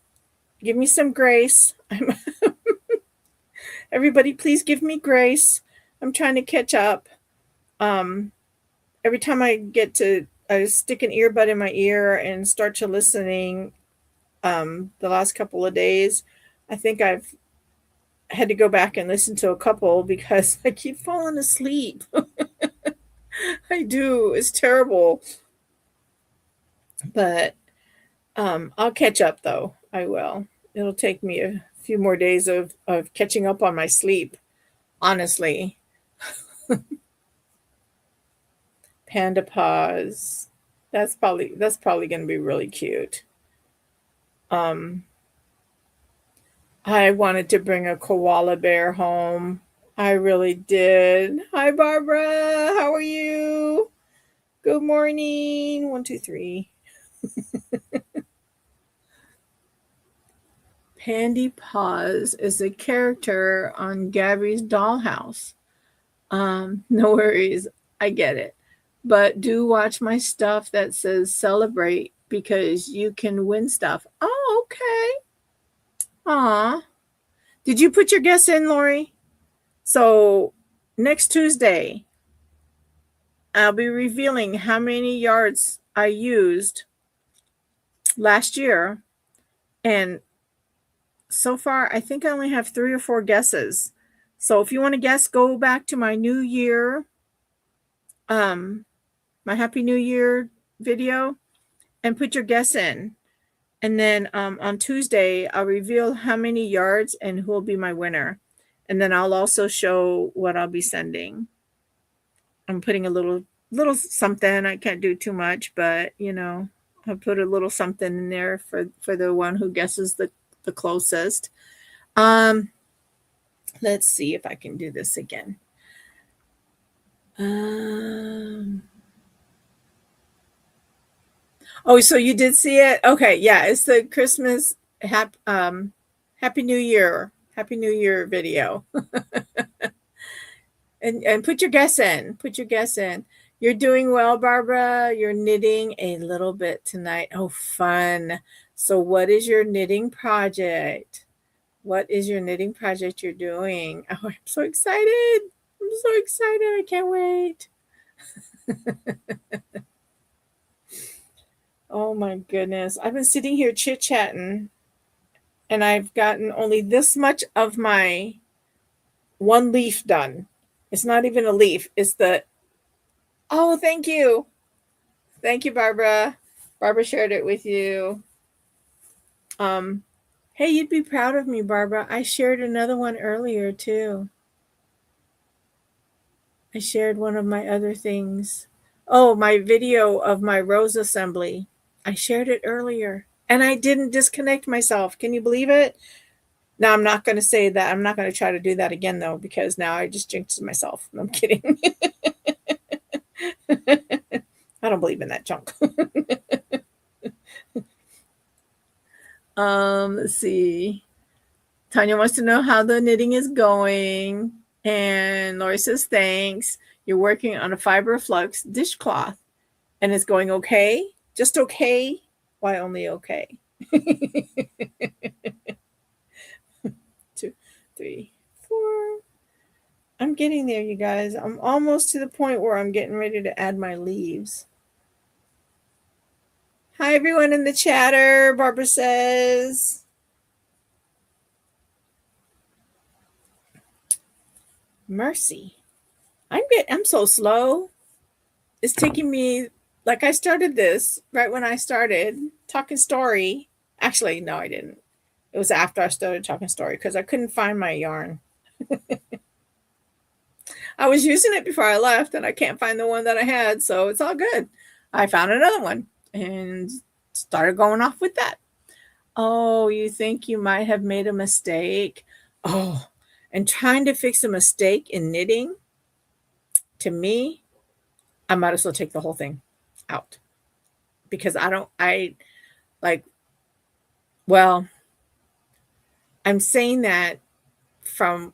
give me some grace. Everybody, please give me grace. I'm trying to catch up. Um, every time I stick an earbud in my ear and start to listening. The last couple of days, I think I've had to go back and listen to a couple because I keep falling asleep. I do. It's terrible, but I'll catch up though. I will. It'll take me a few more days of catching up on my sleep, honestly. Panda paws. That's probably going to be really cute. Um, I wanted to bring a koala bear home. I really did. Hi, Barbara. How are you? Good morning. 1, 2, 3. Pandy Paws is a character on Gabby's Dollhouse. No worries. I get it. But do watch my stuff that says celebrate because you can win stuff. Oh, okay. Aw. Did you put your guess in, Lori? So next Tuesday, I'll be revealing how many yards I used last year. And so far, I think I only have 3 or 4 guesses. So if you want to guess, go back to my New Year, my Happy New Year video and put your guess in. And then on Tuesday, I'll reveal how many yards and who will be my winner. And then I'll also show what I'll be sending. I'm putting a little something. I can't do too much, but I'll put a little something in there for the one who guesses the closest. Let's see if I can do this again. Oh, so you did see it? Okay, yeah, it's the Christmas Happy New Year video. And put your guess in. Put your guess in. You're doing well, Barbara. You're knitting a little bit tonight. Oh, fun. So what is your knitting project? What is your knitting project you're doing? Oh, I'm so excited. I'm so excited. I can't wait. Oh my goodness. I've been sitting here chit-chatting and I've gotten only this much of my one leaf done. It's not even a leaf. It's oh, thank you. Thank you, Barbara. Barbara shared it with you. Hey, you'd be proud of me, Barbara. I shared another one earlier too. I shared one of my other things. Oh, my video of my rose assembly. I shared it earlier and I didn't disconnect myself. Can you believe it? Now, I'm not going to say that. I'm not going to try to do that again, though, because now I just jinxed myself. I'm kidding. I don't believe in that junk. Let's see. Tanya wants to know how the knitting is going. And Lori says, thanks. You're working on a fiber flux dishcloth. And it's going okay? Just okay? Why only okay? 2, 3, 4. I'm getting there, you guys. I'm almost to the point where I'm getting ready to add my leaves. Hi, everyone in the chatter, Barbara says. Mercy. I'm so slow. It's taking me, like I started this right when I started Talking Story. Actually, no, I didn't. It was after I started Talking Story because I couldn't find my yarn. I was using it before I left and I can't find the one that I had, so it's all good. I found another one and started going off with that. Oh, you think you might have made a mistake? Oh, and trying to fix a mistake in knitting, to me, I might as well take the whole thing out because well, I'm saying that from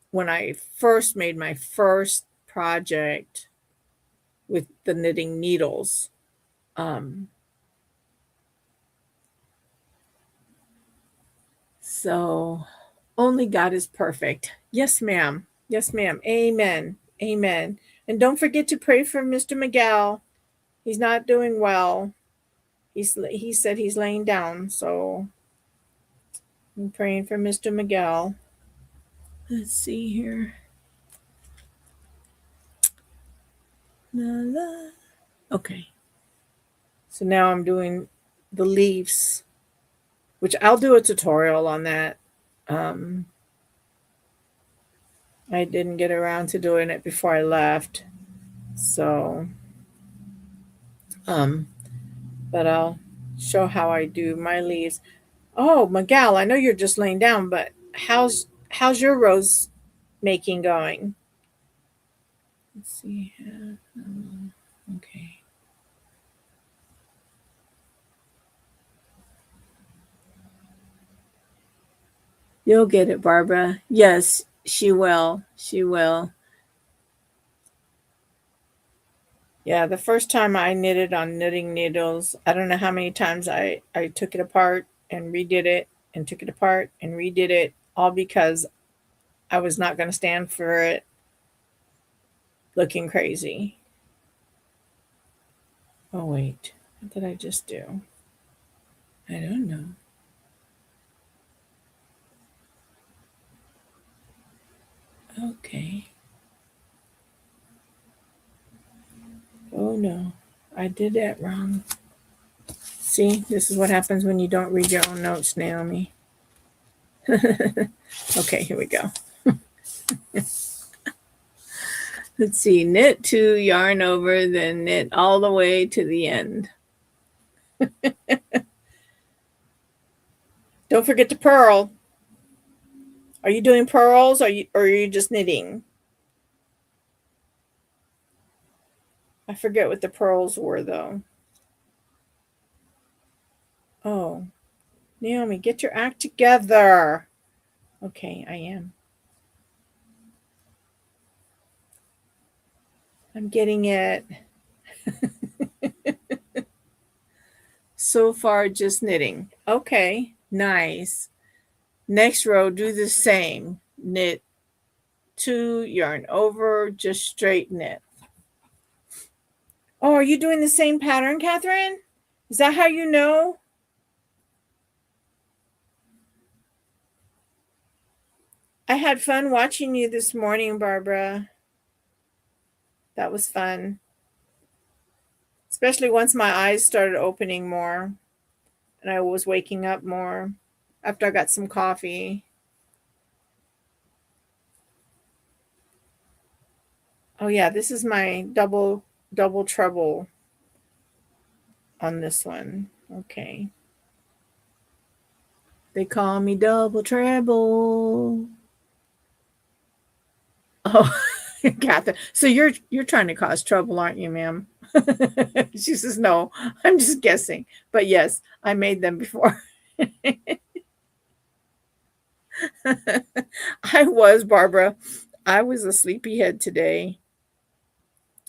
when I first made my first project with the knitting needles. So only God is perfect. Yes, ma'am. Yes, ma'am. Amen. Amen. And don't forget to pray for Mr. Miguel. He's not doing well. He said he's laying down, so I'm praying for Mr. Miguel. Let's see here. La, la. Okay. So now I'm doing the leaves, which I'll do a tutorial on that. I didn't get around to doing it before I left. So, but I'll show how I do my leaves. Oh, Miguel, I know you're just laying down, but how's your rose making going? Let's see. Okay. You'll get it, Barbara. Yes, she will. She will. Yeah, the first time I knitted on knitting needles, I don't know how many times I took it apart and redid it and took it apart and redid it, all because I was not going to stand for it looking crazy. Oh, wait. What did I just do? I don't know. Okay. Oh, no. I did that wrong. See, this is what happens when you don't read your own notes, Naomi. Okay, here we go. Let's see. Knit 2, yarn over, then knit all the way to the end. Don't forget to purl. Are you doing purls or are you just knitting? I forget what the purls were though. Oh, Naomi, get your act together. Okay, I am. I'm getting it. So far, just knitting. Okay, nice. Next row, do the same. Knit 2, yarn over, just straight knit. Oh, are you doing the same pattern, Catherine? Is that how you know? I had fun watching you this morning, Barbara. That was fun. Especially once my eyes started opening more and I was waking up more after I got some coffee. Oh yeah, this is my double treble on this one. Okay. They call me double treble. Oh, Catherine. So you're trying to cause trouble, aren't you, ma'am? She says, no, I'm just guessing. But yes, I made them before. I was, Barbara. I was a sleepyhead today.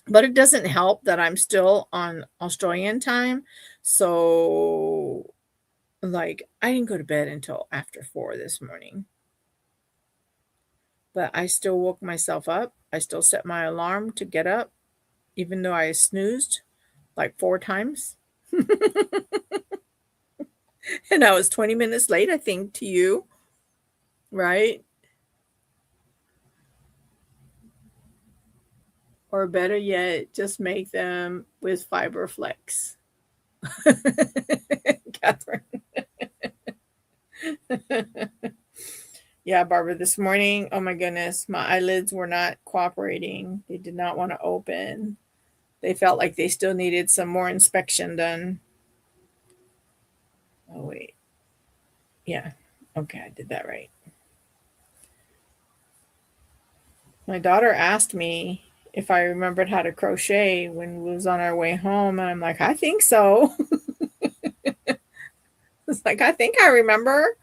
But it doesn't help that I'm still on Australian time. So, like, I didn't go to bed until after 4 this morning. But I still woke myself up. I still set my alarm to get up, even though I snoozed like 4 times. And I was 20 minutes late, I think, to you, right? Or better yet, just make them with fiber flex. Catherine. Yeah, Barbara, this morning, oh my goodness, my eyelids were not cooperating. They did not want to open. They felt like they still needed some more inspection done. Oh, wait. Yeah. Okay, I did that right. My daughter asked me if I remembered how to crochet when we was on our way home, and I'm like, I think so. It's like, I think I remember.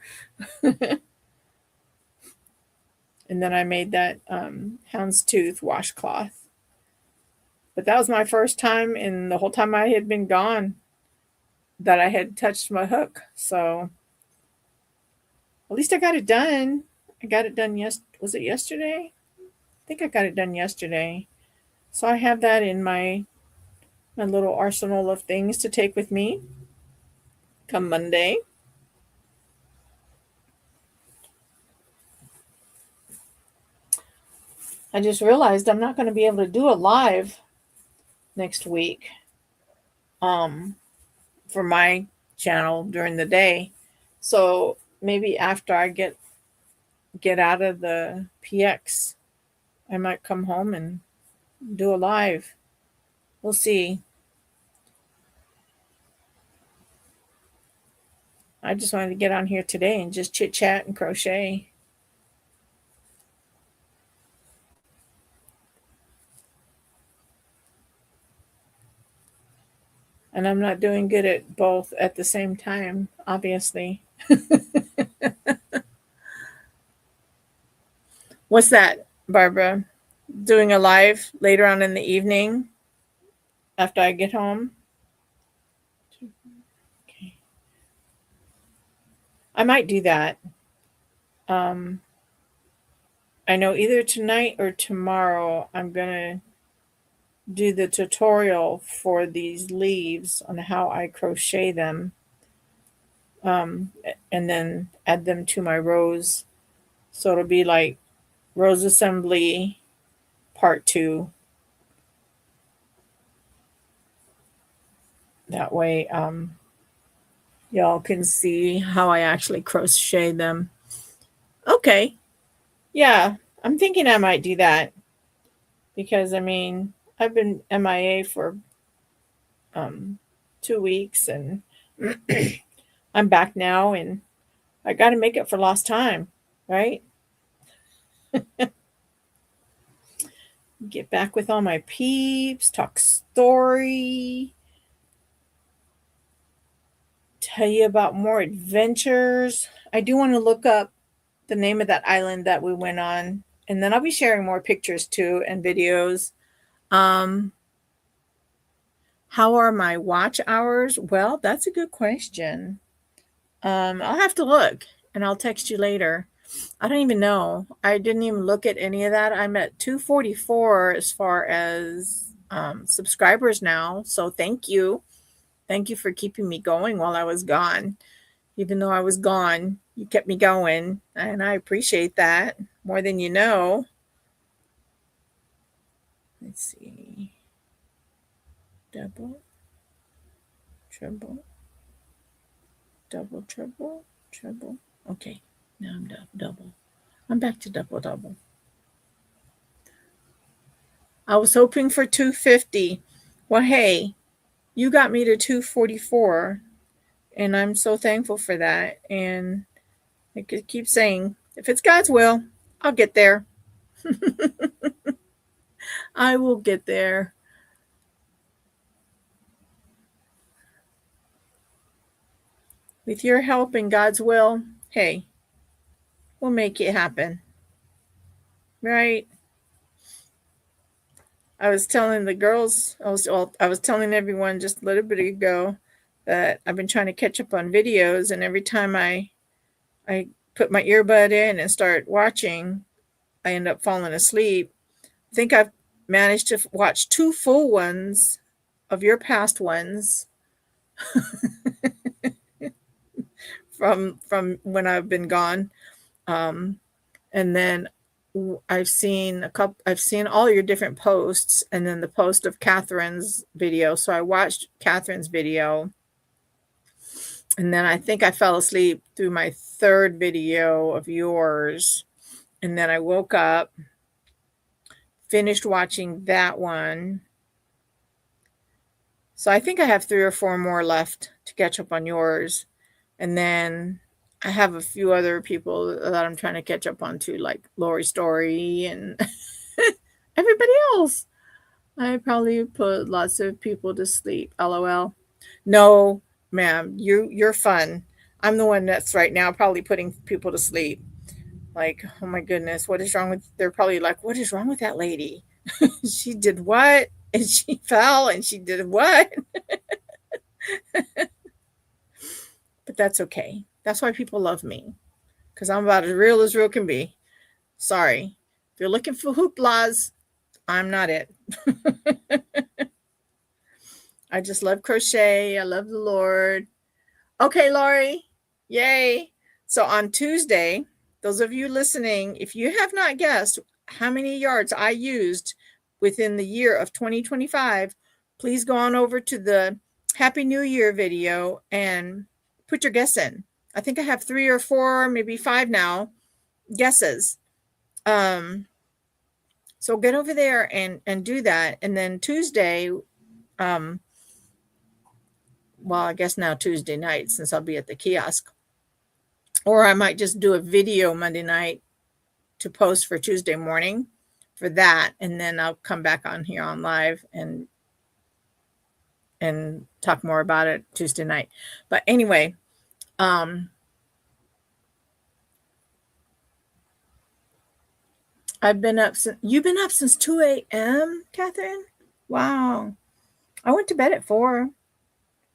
And then I made that houndstooth washcloth. But that was my first time in the whole time I had been gone that I had touched my hook. So at least I got it done. I got it done was it yesterday? I think I got it done yesterday. So I have that in my little arsenal of things to take with me come Monday. I just realized I'm not going to be able to do a live next week um for my channel during the day. So maybe after I get out of the PX, I might come home and do a live. We'll see. I just wanted to get on here today and just chit chat and crochet. And I'm not doing good at both at the same time, obviously. What's that, Barbara? Doing a live later on in the evening after I get home? Okay. I might do that. Um, I know either tonight or tomorrow I'm going to do the tutorial for these leaves on how I crochet them, um, and then add them to my rows. So it'll be like rose assembly part 2. That way y'all can see how I actually crochet them. Okay. Yeah, I'm thinking I might do that because I mean, I've been MIA for 2 weeks and I'm back now and I got to make it for lost time, right? Get back with all my peeps, talk story, tell you about more adventures. I do want to look up the name of that island that we went on, and then I'll be sharing more pictures too and videos. Um, how are my watch hours? Well, that's a good question. I'll have to look and I'll text you later. I don't even know. I didn't even look at any of that. I'm at 244 as far as subscribers now. So thank you. Thank you for keeping me going while I was gone. Even though I was gone, you kept me going. And I appreciate that more than you know. Let's see. Double, treble, double, treble, treble. Okay, now I'm double. I'm back to double. I was hoping for 250. Well, hey, you got me to 244, and I'm so thankful for that. And I could keep saying, if it's God's will, I'll get there. I will get there. With your help and God's will, hey, we'll make it happen. Right? I was telling the girls, I was telling everyone just a little bit ago that I've been trying to catch up on videos, and every time I put my earbud in and start watching, I end up falling asleep. I think I've managed to watch 2 full ones of your past ones from when I've been gone. And then I've seen I've seen all your different posts and then the post of Catherine's video. So I watched Catherine's video and then I think I fell asleep through my 3rd video of yours. And then I woke up, finished watching that one. So I think I have 3 or 4 more left to catch up on yours. And then I have a few other people that I'm trying to catch up on too, like Lori Story and everybody else. I probably put lots of people to sleep. LOL. No, ma'am, you're fun. I'm the one that's right now probably putting people to sleep. Like, oh my goodness, what is wrong with, they're probably like, what is wrong with that lady? She did what? And she fell and she did what? But that's okay. That's why people love me, because I'm about as real can be. Sorry. If you're looking for hooplas, I'm not it. I just love crochet. I love the Lord. Okay, Lori. Yay. So on Tuesday, those of you listening, if you have not guessed how many yards I used within the year of 2025, please go on over to the Happy New Year video and put your guess in. I think I have 3 or 4, maybe 5 now guesses. So get over there and do that. And then Tuesday, well, I guess now Tuesday night, since I'll be at the kiosk, or I might just do a video Monday night to post for Tuesday morning for that, and then I'll come back on here on live and talk more about it Tuesday night. But anyway, I've been up since, you've been up since 2 a.m., Catherine? Wow. I went to bed at 4,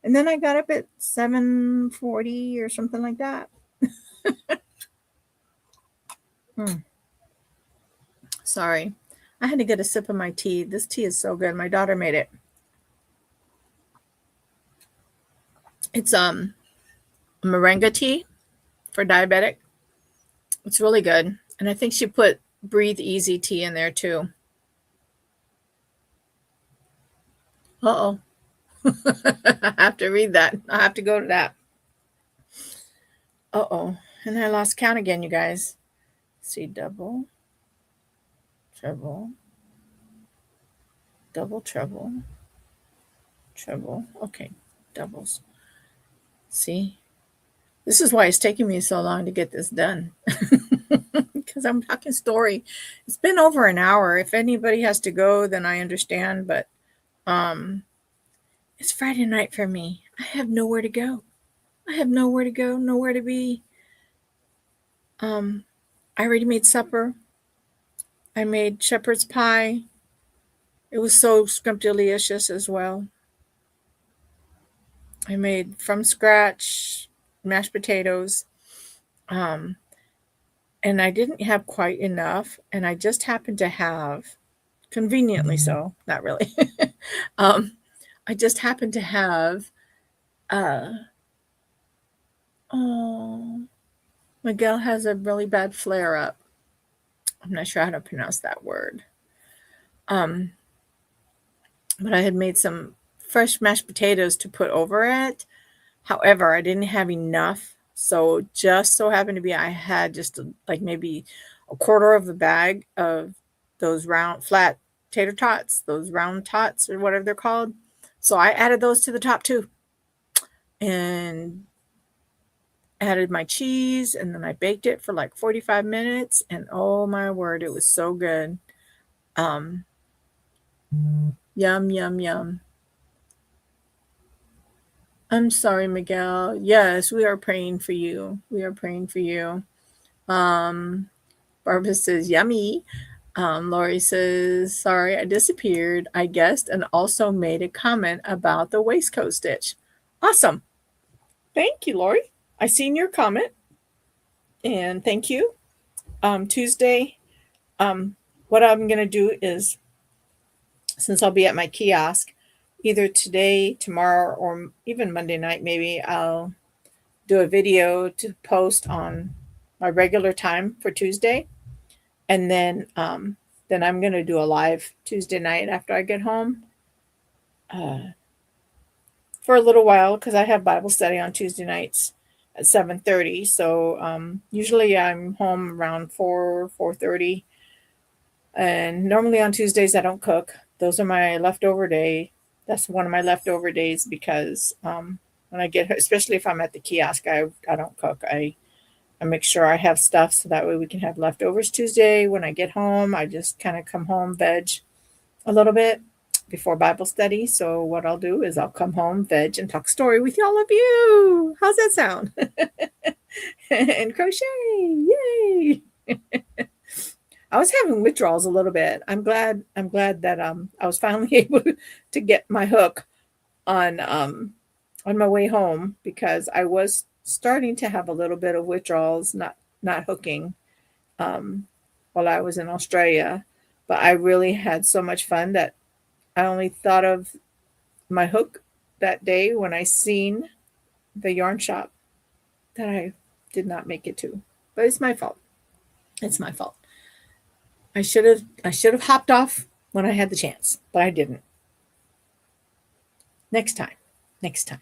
and then I got up at 7:40 or something like that. Sorry. I had to get a sip of my tea. This tea is so good. My daughter made it. It's moringa tea for diabetic. It's really good. And I think she put Breathe Easy tea in there too. Uh-oh. I have to read that. I have to go to that. Uh-oh. And I lost count again, you guys. See, double, treble, double, treble, treble. Okay, doubles. See? This is why it's taking me so long to get this done. Because I'm talking story. It's been over an hour. If anybody has to go, then I understand. But it's Friday night for me. I have nowhere to go. I have nowhere to go, nowhere to be. I already made supper. I made shepherd's pie. It was so scrumptious as well. I made from scratch mashed potatoes. And I didn't have quite enough. And I just happened to have, conveniently so, not really. I just happened to have, oh, Miguel has a really bad flare up. I'm not sure how to pronounce that word. But I had made some fresh mashed potatoes to put over it. However, I didn't have enough. So just so happened to be, I had just like maybe a quarter of a bag of those round flat tater tots, those round tots or whatever they're called. So I added those to the top too. And added my cheese, and then I baked it for like 45 minutes. And oh my word, it was so good. Yum, yum, yum. I'm sorry, Miguel. Yes, we are praying for you. We are praying for you. Barbara says, yummy. Lori says, sorry, I disappeared. I guessed and also made a comment about the waistcoat stitch. Awesome. Thank you, Lori. I seen your comment. And thank you. Tuesday, what I'm going to do is, since I'll be at my kiosk, either today, tomorrow, or even Monday night, maybe I'll do a video to post on my regular time for Tuesday. And then I'm going to do a live Tuesday night after I get home for a little while, because I have Bible study on Tuesday nights at 7:30. So usually I'm home around 4:30. And normally on Tuesdays I don't cook. Those are my leftover day. That's one of my leftover days, because when I get, especially if I'm at the kiosk, I don't cook. I make sure I have stuff so that way we can have leftovers Tuesday. When I get home, I just kind of come home, veg a little bit before Bible study. So what I'll do is I'll come home, veg, and talk story with all of you. How's that sound? And crochet. Yay. I was having withdrawals a little bit. I'm glad that I was finally able to get my hook on my way home because I was starting to have a little bit of withdrawals, not hooking while I was in Australia. But I really had so much fun that I only thought of my hook that day when I seen the yarn shop that I did not make it to. But it's my fault. It's my fault. I should have hopped off when I had the chance, but I didn't. Next time. Next time.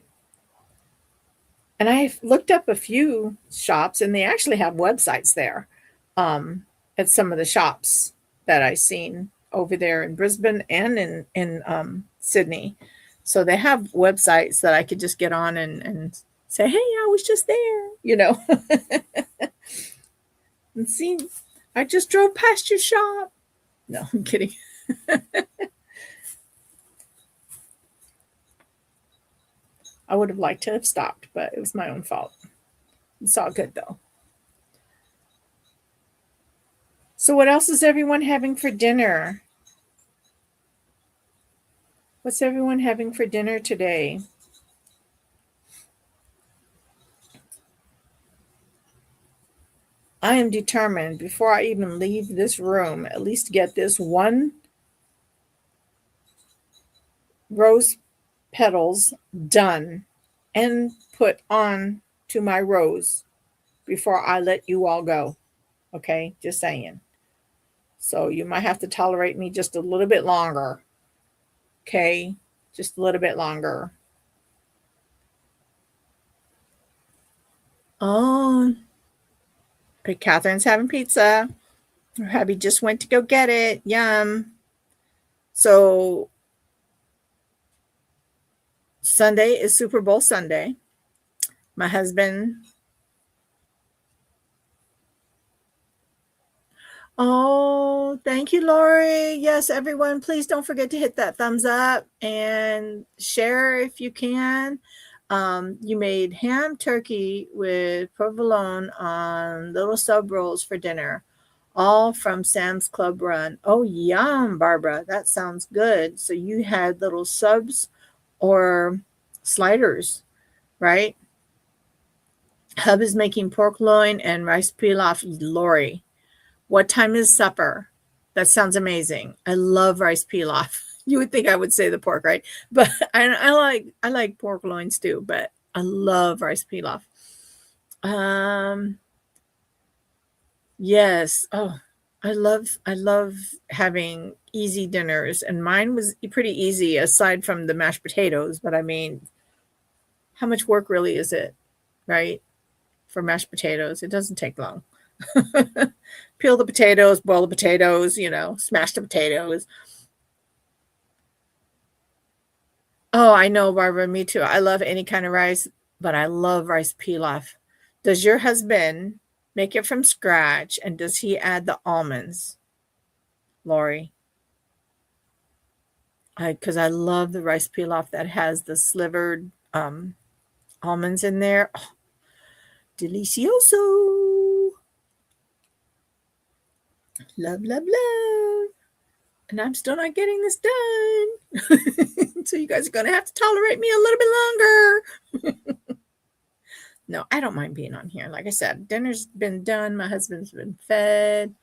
And I looked up a few shops, and they actually have websites there at some of the shops that I seen over there in Brisbane and in Sydney. So they have websites that I could just get on and say, "Hey, I was just there," and see, I just drove past your shop. No, I'm kidding. I would have liked to have stopped, but it was my own fault. It's all good though. So, what else is everyone having for dinner? What's everyone having for dinner today? I am determined before I even leave this room, at least get this one rose petals done and put on to my rose before I let you all go. Okay, just saying. So you might have to tolerate me just a little bit longer. Okay, just a little bit longer. Oh, but Catherine's having pizza. Her hubby just went to go get it. Yum. So Sunday is Super Bowl Sunday. My husband. Oh, thank you, Lori. Yes, everyone, please don't forget to hit that thumbs up and share if you can. You made ham turkey with provolone on little sub rolls for dinner, all from Sam's Club Run. Oh, yum, Barbara. That sounds good. So you had little subs or sliders, right? Hub is making pork loin and rice pilaf. Lori, what time is supper? That sounds amazing. I love rice pilaf. You would think I would say the pork, right? But I like pork loins too, but I love rice pilaf. Um yes. Oh, I love having easy dinners, and mine was pretty easy aside from the mashed potatoes, but I mean, how much work really is it, right? For mashed potatoes. It doesn't take long. Peel the potatoes, boil the potatoes, smash the potatoes. Oh, I know, Barbara. Me too. I love any kind of rice, but I love rice pilaf. Does your husband make it from scratch and does he add the almonds, Lori? Because I love the rice pilaf that has the slivered almonds in there. Oh, delicioso. Love, love, love. And I'm still not getting this done. So you guys are going to have to tolerate me a little bit longer. No, I don't mind being on here. Like I said, dinner's been done. My husband's been fed,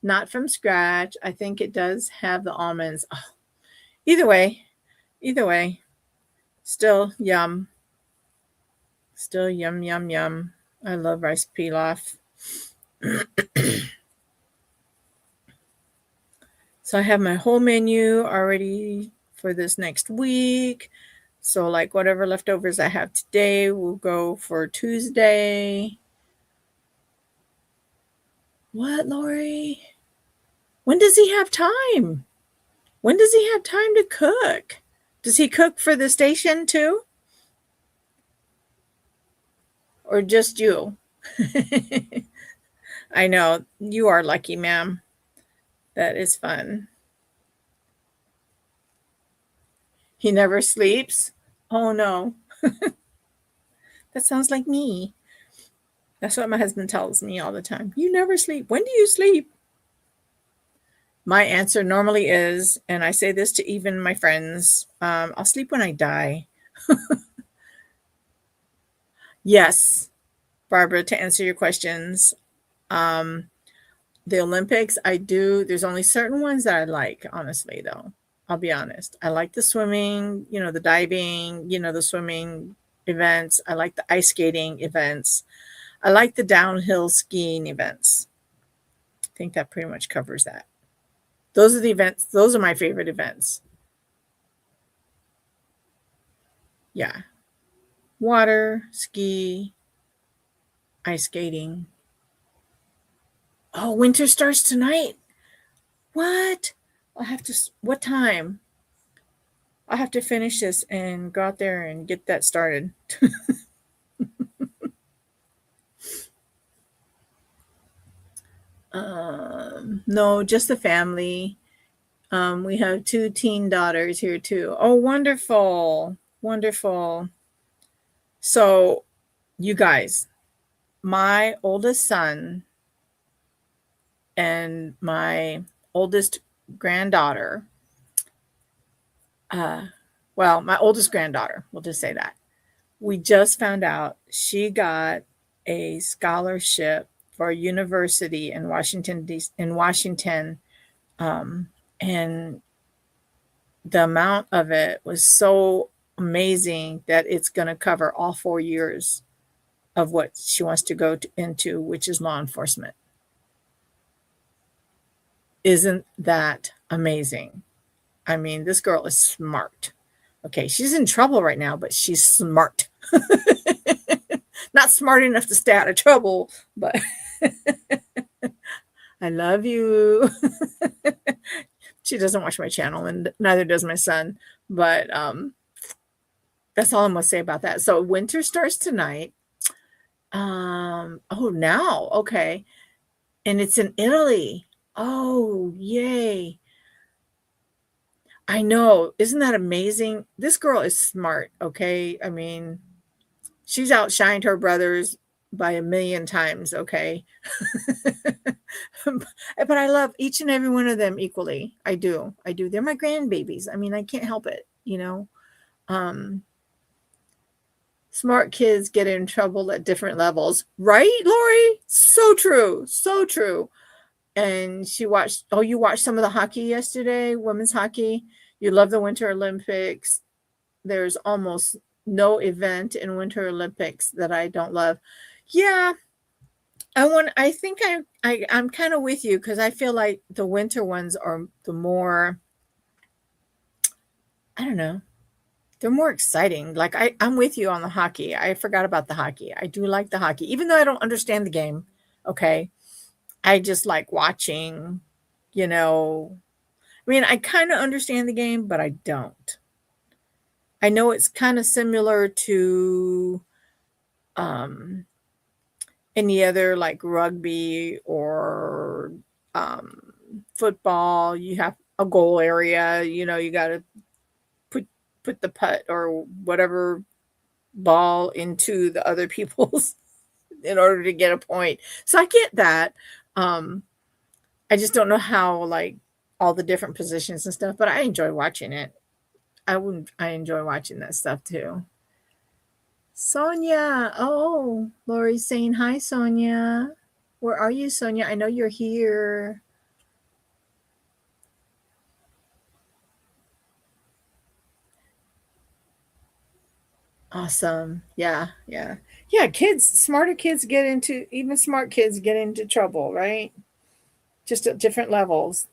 not from scratch. I think it does have the almonds. Oh, either way, either way, still yum. Still yum, yum, yum. I love rice pilaf. So I have my whole menu already for this next week. So, like, whatever leftovers I have today will go for Tuesday. What, Lori? When does he have time? When does he have time to cook? Does he cook for the station too? Or just you? I know. You are lucky, ma'am. That is fun. He never sleeps? Oh, no. That sounds like me. That's what my husband tells me all the time. You never sleep. When do you sleep? My answer normally is, and I say this to even my friends, I'll sleep when I die. Yes, Barbara, to answer your questions, um, the Olympics, I do. There's only certain ones that I like, honestly, though. I'll be honest. I like the swimming, the diving, the swimming events. I like the ice skating events. I like the downhill skiing events. I think that pretty much covers that. Those are the events. Those are my favorite events. Yeah. Water, ski, ice skating. Oh, winter starts tonight. What? I'll have to, what time? I'll have to finish this and go out there and get that started. No, just the family. We have 2 teen daughters here too. Oh, wonderful. Wonderful. So, you guys, my oldest son and my oldest granddaughter, uh, well, my oldest granddaughter, we'll just say that. We just found out she got a scholarship for a university in Washington, um, and the amount of it was so amazing that it's going to cover all 4 years of what she wants to into, which is law enforcement. Isn't that amazing? I mean, this girl is smart. Okay, she's in trouble right now, but she's smart. Not smart enough to stay out of trouble, but I love you. She doesn't watch my channel, and neither does my son. But that's all I'm gonna say about that. So winter starts tonight. Oh, now, okay, and it's in Italy. Oh, yay! I know. Isn't that amazing? This girl is smart. Okay, I mean, she's outshined her brothers by a million times. Okay. But I love each and every one of them equally. I do. I do. They're my grandbabies. I mean, I can't help it. Um, smart kids get in trouble at different levels. Right, Lori? So true. So true. And you watched some of the hockey yesterday, women's hockey. You love the Winter Olympics. There's almost no event in Winter Olympics that I don't love. Yeah, I think I'm kind of with you because I feel like the winter ones are the more, I don't know, they're more exciting. Like I'm with you on the hockey. I forgot about the hockey. I do like the hockey, even though I don't understand the game. Okay. I just like watching, you know. I mean, I kind of understand the game, but I don't. I know it's kind of similar to um any other like rugby or football. You have a goal area, you got to put the putt or whatever ball into the other people's in order to get a point. So I get that. Um, I just don't know how like all the different positions and stuff, but I enjoy watching it. I enjoy watching that stuff too. Sonia. Oh, Lori's saying hi, Sonia. Where are you, Sonia? I know you're here. Awesome. Yeah, yeah. Yeah, even smart kids get into trouble, right? Just at different levels.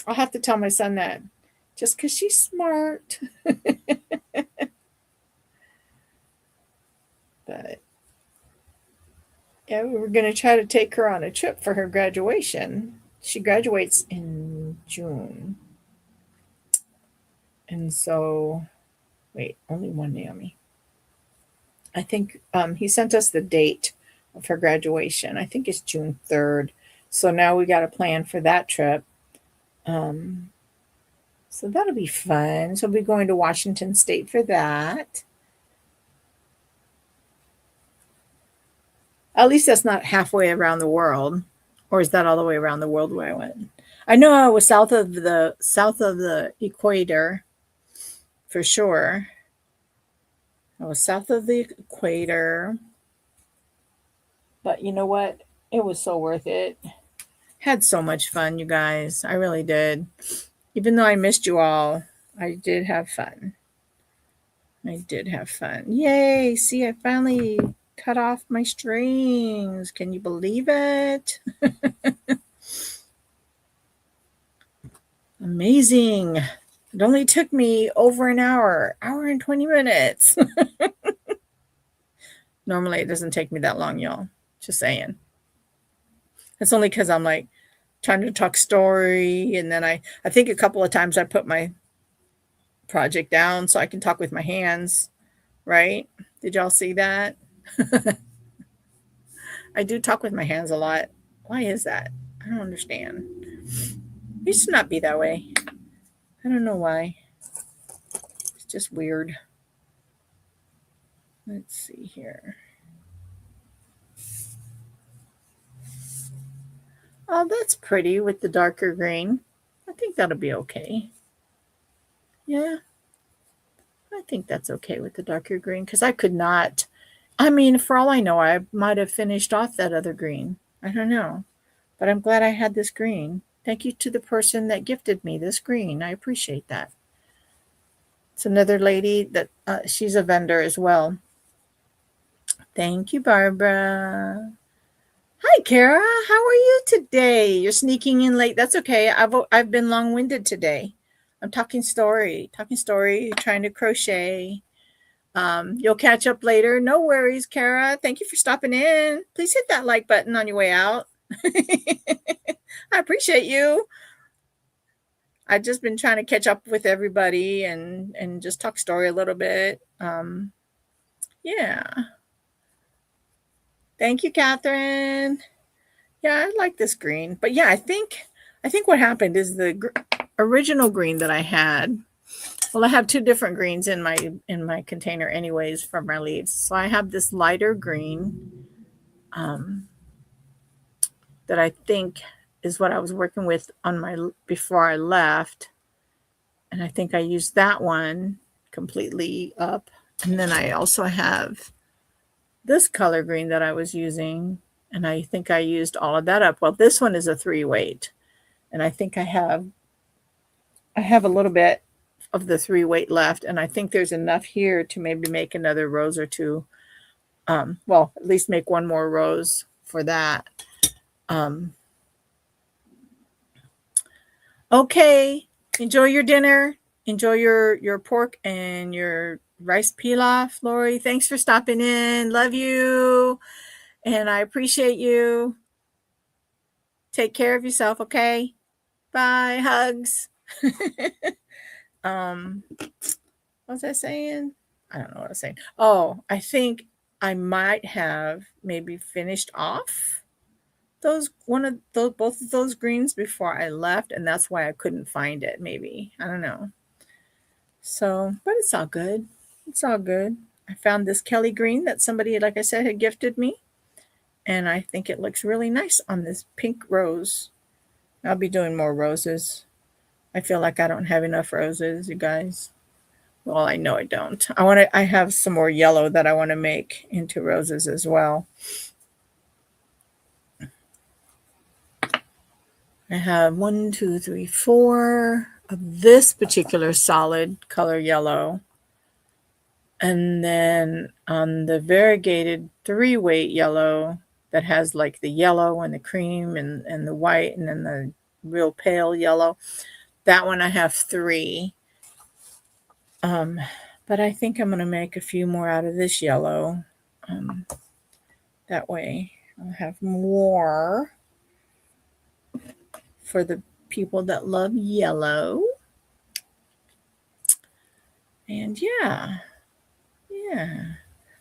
I'll have to tell my son that just because she's smart. But yeah, we were going to try to take her on a trip for her graduation. She graduates in June. And so, wait, only one Naomi. I think he sent us the date of her graduation. I think it's June 3rd. So now we got a plan for that trip. Um, so that'll be fun. So we'll be going to Washington State for that. At least that's not halfway around the world. Or is that all the way around the world where I went? I know I was south of the equator for sure. I was south of the equator. But you know what? It was so worth it. Had so much fun, you guys. I really did. Even though I missed you all, I did have fun. I did have fun. Yay! See, I finally cut off my strings. Can you believe it? Amazing. It only took me over an hour and 20 minutes. Normally, it doesn't take me that long, y'all. Just saying. It's only because I'm like trying to talk story. And then I think a couple of times I put my project down so I can talk with my hands, right? Did y'all see that? I do talk with my hands a lot. Why is that? I don't understand. It used to not be that way. I don't know why. It's just weird. Let's see here. Oh, that's pretty with the darker green. I think that'll be okay. Yeah, I think that's okay with the darker green because I could not. I mean, for all I know, I might have finished off that other green. I don't know. But I'm glad I had this green. Thank you to the person that gifted me this green. I appreciate that. It's another lady that she's a vendor as well. Thank you, Barbara. Hi, Kara. How are you today? You're sneaking in late. That's okay. I've been long-winded today. I'm talking story, trying to crochet. You'll catch up later. No worries, Kara. Thank you for stopping in. Please hit that like button on your way out. I appreciate you. I've just been trying to catch up with everybody and just talk story a little bit. Yeah. Thank you, Catherine. Yeah, I like this green. But yeah, I think what happened is the original green that I had. Well, I have two different greens in my container anyways from my leaves. So I have this lighter green that I think is what I was working with on my before I left. And I think I used that one completely up. And then I also have this color green that I was using. And I think I used all of that up. Well, this one is a 3-weight. And I think I have a little bit of the 3-weight left. And I think there's enough here to maybe make another rose or two. Well, at least make one more rose for that. Okay. Enjoy your dinner. Enjoy your pork and your rice pilaf, Lori. Thanks for stopping in. Love you. And I appreciate you. Take care of yourself, okay? Bye. Hugs. What was I saying? I don't know what I was saying. Oh, I think I might have maybe finished off both of those greens before I left, and that's why I couldn't find it. Maybe I don't know. So, but it's all good. It's all good. I found this Kelly green that somebody, like I said, had gifted me, and I think it looks really nice on this pink rose. I'll be doing more roses. I feel like I don't have enough roses, you guys. Well, I know I don't. I have some more yellow that I want to make into roses as well. I have 1, 2, 3, 4 of this particular solid color yellow. And then on the variegated 3-weight yellow that has like the yellow and the cream and the white and then the real pale yellow, that one I have 3. But I think I'm going to make a few more out of this yellow. That way I'll have more for the people that love yellow. And yeah,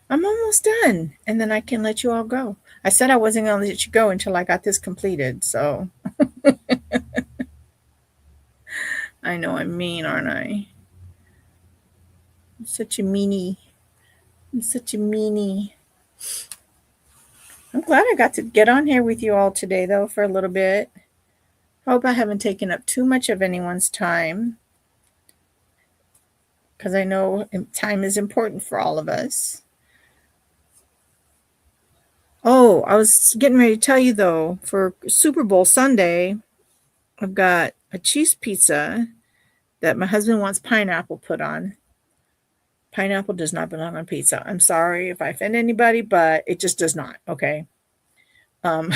I'm almost done. And then I can let you all go. I said I wasn't going to let you go until I got this completed. So I know I'm mean, aren't I? I'm such a meanie. I'm such a meanie. I'm glad I got to get on here with you all today, though, for a little bit. Hope I haven't taken up too much of anyone's time, because I know time is important for all of us. Oh, I was getting ready to tell you, though, for Super Bowl Sunday, I've got a cheese pizza that my husband wants pineapple put on. Pineapple does not belong on pizza. I'm sorry if I offend anybody, but it just does not. Okay. Um,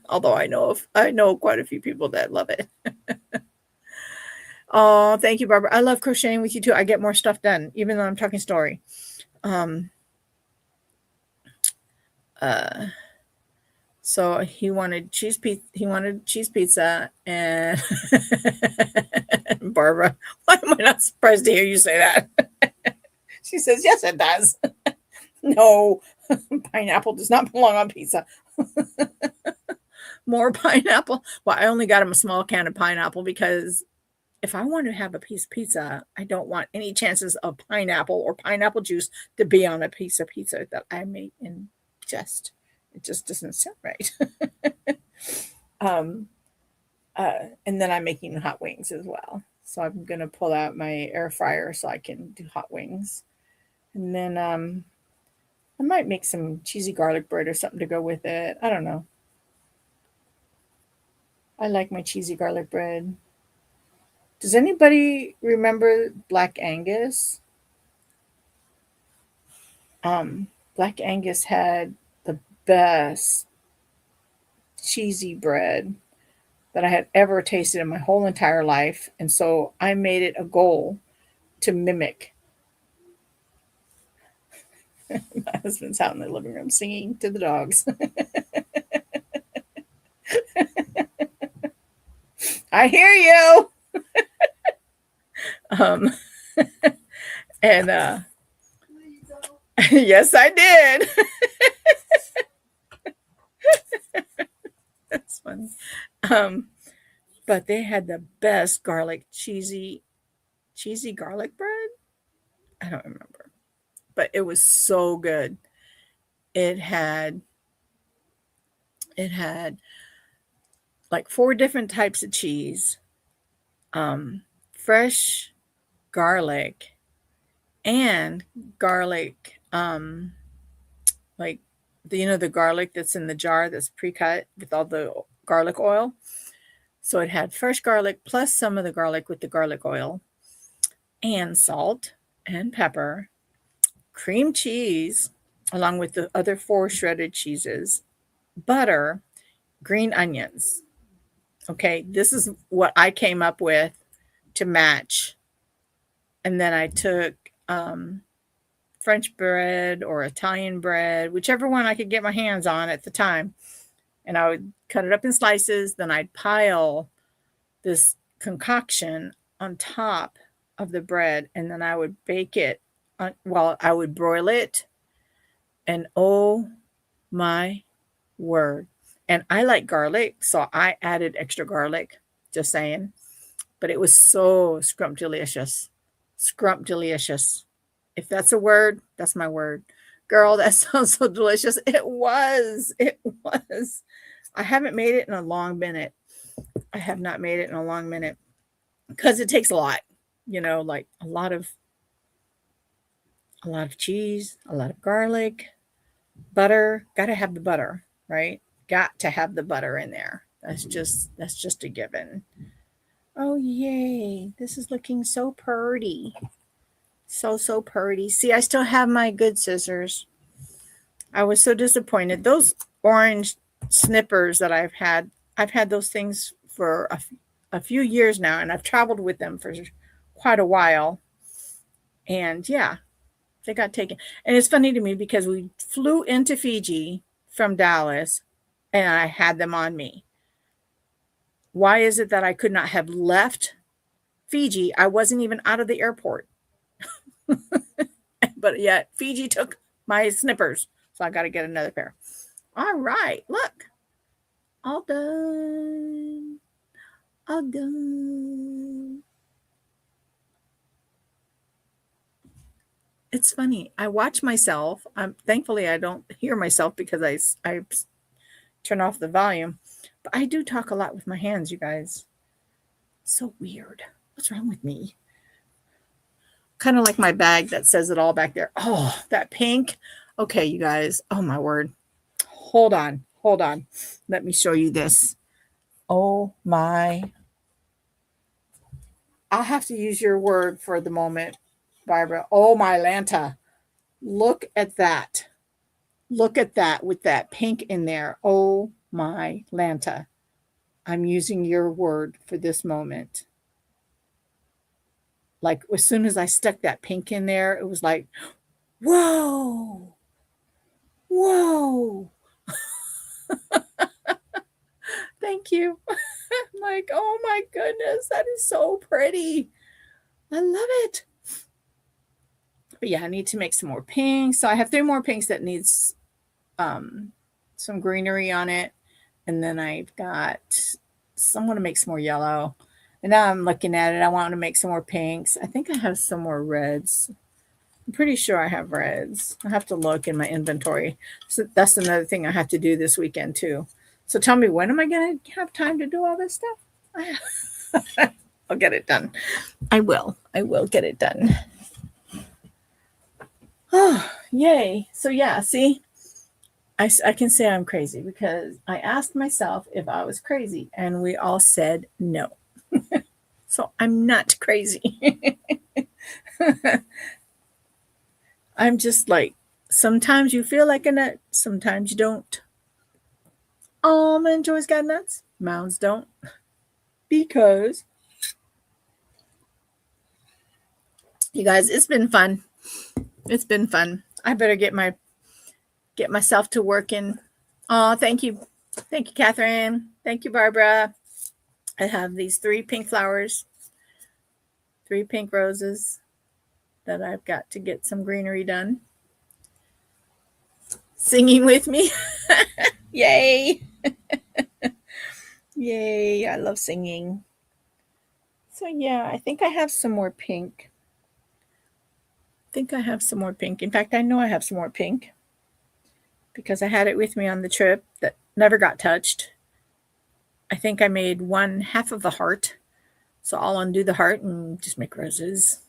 although I know quite a few people that love it. Oh, thank you, Barbara. I love crocheting with you too. I get more stuff done, even though I'm talking story. Um, uh, so he wanted cheese pizza. He wanted cheese pizza, and Barbara, why am I not surprised to hear you say that? She says, "Yes, it does." No, pineapple does not belong on pizza. More pineapple. Well, I only got him a small can of pineapple because if I want to have a piece of pizza, I don't want any chances of pineapple or pineapple juice to be on a piece of pizza that I may ingest. It just doesn't sound right. um, and then I'm making hot wings as well. So I'm going to pull out my air fryer so I can do hot wings. And then I might make some cheesy garlic bread or something to go with it. I don't know. I like my cheesy garlic bread. Does anybody remember Black Angus? Black Angus had the best cheesy bread that I had ever tasted in my whole entire life. And so I made it a goal to mimic. My husband's out in the living room singing to the dogs. I hear you. Um, and yes, I did. That's funny. Um, but they had the best cheesy garlic bread. I don't remember, but it was so good. It had it had like four different types of cheese, fresh garlic, and garlic, like the garlic that's in the jar that's pre-cut with all the garlic oil. So it had fresh garlic plus some of the garlic with the garlic oil, and salt and pepper, cream cheese, along with the other four shredded cheeses, butter, green onions. Okay, this is what I came up with to match. And then I took French bread or Italian bread, whichever one I could get my hands on at the time. And I would cut it up in slices. Then I'd pile this concoction on top of the bread. And then I would bake it. I would broil it. And oh my word. And I like garlic. So I added extra garlic. Just saying. But it was so scrumptious. Scrumptious. If that's a word, that's my word. Girl, that sounds so delicious. It was. It was. I haven't made it in a long minute. I have not made it in a long minute because it takes a lot, like a lot of cheese, a lot of garlic, butter. Got to have the butter, right? Got to have the butter in there. That's just a given. Oh yay. This is looking so pretty. So pretty. See, I still have my good scissors. I was so disappointed. Those orange snippers that I've had those things for a few years now, and I've traveled with them for quite a while. And yeah, they got taken. And it's funny to me because we flew into Fiji from Dallas and I had them on me. Why is it that I could not have left Fiji? I wasn't even out of the airport. But yet Fiji took my snippers. So I got to get another pair. All right, look. All done. All done. It's funny. I watch myself. Thankfully I don't hear myself because I turn off the volume. But I do talk a lot with my hands, you guys. So weird. What's wrong with me? Kind of like my bag that says it all back there. Oh, that pink. Okay, you guys. Oh my word. Hold on. Hold on. Let me show you this. Oh my. I'll have to use your word for the moment, Barbara. Oh my Lanta. Look at that. Look at that with that pink in there. Oh my Lanta. I'm using your word for this moment. Like as soon as I stuck that pink in there, it was like, whoa, whoa. Thank you. I'm like, oh my goodness, that is so pretty. I love it. But yeah, I need to make some more pinks. So I have 3 more pinks that needs some greenery on it. And then I've got some want to make some more yellow. And now I'm looking at it. I want to make some more pinks. I think I have some more reds. I'm pretty sure I have reds. I have to look in my inventory. So that's another thing I have to do this weekend too. So tell me, when am I going to have time to do all this stuff? I'll get it done. I will get it done. Oh, yay. So yeah, see, I can say I'm crazy because I asked myself if I was crazy and we all said no. So I'm not crazy. I'm just like, sometimes you feel like a nut, sometimes you don't. Almond Joy's got nuts, Mounds don't. Because, you guys, it's been fun. It's been fun. I better get myself to working. Oh, thank you. Thank you, Catherine. Thank you, Barbara. I have these 3 pink flowers, 3 pink roses that I've got to get some greenery done. Singing with me. Yay. Yay. I love singing. So yeah, I think I have some more pink. In fact, I know I have some more pink because I had it with me on the trip that never got touched. I think I made 1/2 of the heart. So I'll undo the heart and just make roses.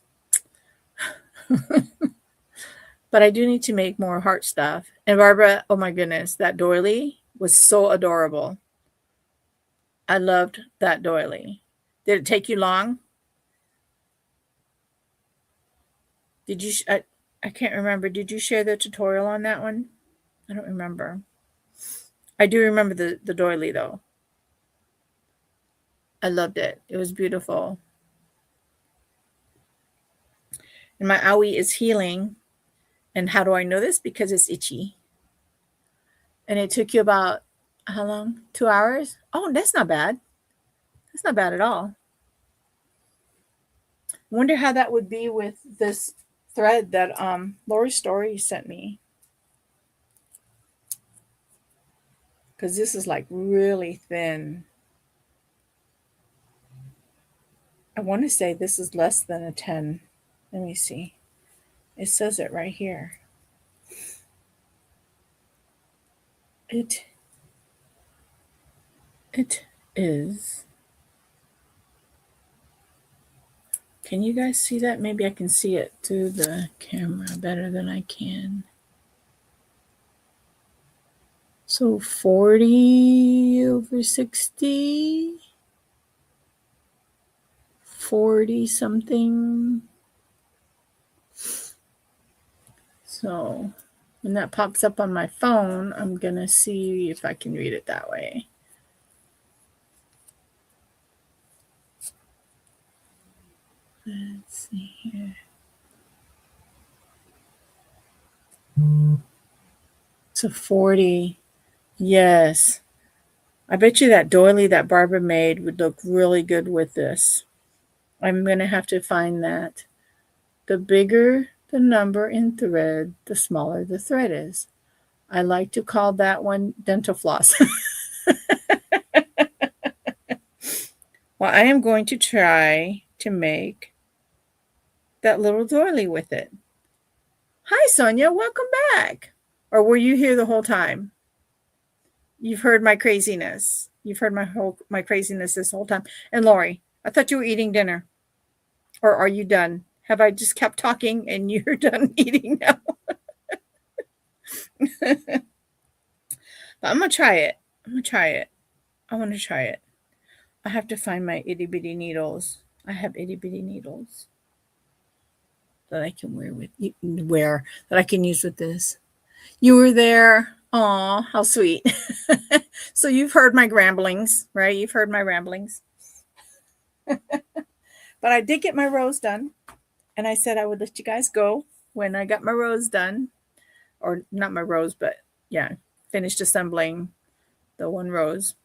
But I do need to make more heart stuff. And Barbara, oh my goodness, that doily was so adorable. I loved that doily. Did it take you long? Did you? I can't remember. Did you share the tutorial on that one? I don't remember. I do remember the doily though. I loved it. It was beautiful. And my owie is healing. And how do I know this? Because it's itchy. And it took you about, how long? 2 hours? Oh, that's not bad. That's not bad at all. Wonder how that would be with this thread that Lori Story sent me. Because this is like really thin. I want to say this is less than a 10. Let me see. It says it right here. It is. Can you guys see that? Maybe I can see it through the camera better than I can. So 40 over 60, 40 something. So when that pops up on my phone, I'm going to see if I can read it that way. Let's see here. So 40. Yes. I bet you that doily that Barbara made would look really good with this. I'm going to have to find that. The bigger the number in thread, the smaller the thread is. I like to call that one dental floss. Well, I am going to try to make that little doily with it. Hi, Sonia. Welcome back. Or were you here the whole time? You've heard my craziness. You've heard my craziness this whole time. And Lori, I thought you were eating dinner. Or are you done? Have I just kept talking and you're done eating now? But I'm gonna try it. I'm gonna try it. I want to try it. I have to find my itty bitty needles. I have itty bitty needles that I can wear that I can use with this. You were there. Aw, how sweet. So you've heard my ramblings, right? You've heard my ramblings. But I did get my rose done. And I said I would let you guys go when I got my rose done. Or not my rose, but yeah, finished assembling the one rose.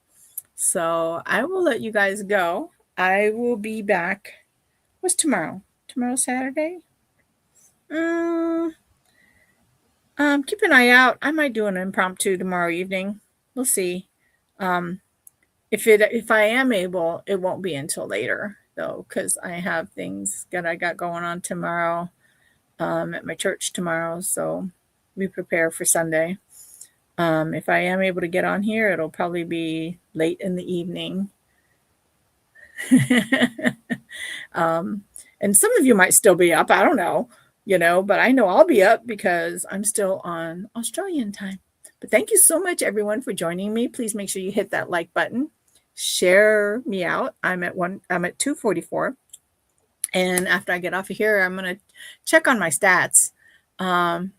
So I will let you guys go. I will be back. What's tomorrow? Tomorrow's Saturday? Keep an eye out. I might do an impromptu tomorrow evening. We'll see. If I am able, it won't be until later though, because I have things that I got going on tomorrow at my church tomorrow. So we prepare for Sunday. If I am able to get on here, it'll probably be late in the evening. And some of you might still be up. I don't know, but I know I'll be up because I'm still on Australian time. But thank you so much, everyone, for joining me. Please make sure you hit that like button. Share me out. I'm at 244. And after I get off of here, I'm going to check on my stats. Do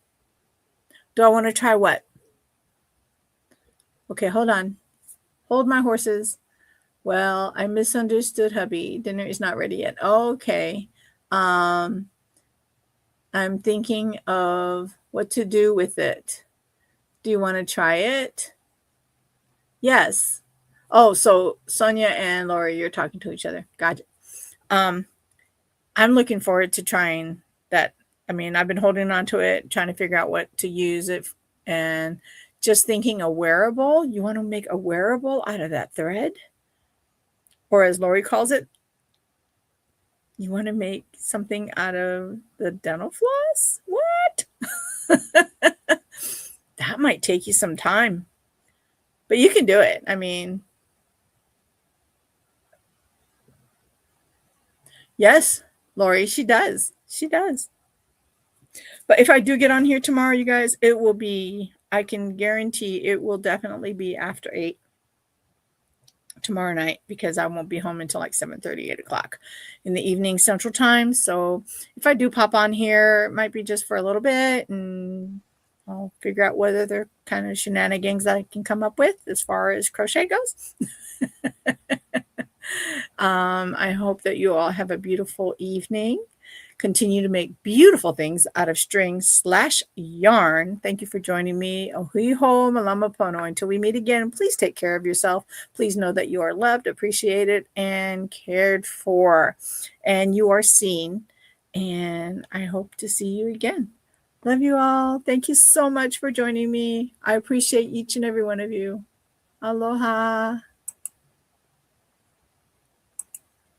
I want to try what? Okay, hold on. Hold my horses. Well, I misunderstood hubby. Dinner is not ready yet. Okay. I'm thinking of what to do with it. Do you want to try it? Yes. Oh, so Sonia and Lori, you're talking to each other. Gotcha. I'm looking forward to trying that. I mean, I've been holding on to it, trying to figure out what to use it, and just thinking a wearable. You want to make a wearable out of that thread? Or as Lori calls it, you want to make something out of the dental floss? What? That might take you some time. But you can do it. I mean, yes, Lori, she does. She does. But if I do get on here tomorrow, you guys, it will be, I can guarantee it will definitely be after 8 tomorrow night because I won't be home until like 7:30, 8 o'clock in the evening Central Time. So if I do pop on here, it might be just for a little bit and I'll figure out whether they're kind of shenanigans that I can come up with as far as crochet goes. I hope that you all have a beautiful evening. Continue to make beautiful things out of string/yarn. Thank you for joining me. Ohui ho malama pono. Until we meet again, please take care of yourself. Please know that you are loved, appreciated, and cared for. And you are seen. And I hope to see you again. Love you all. Thank you so much for joining me. I appreciate each and every one of you. Aloha.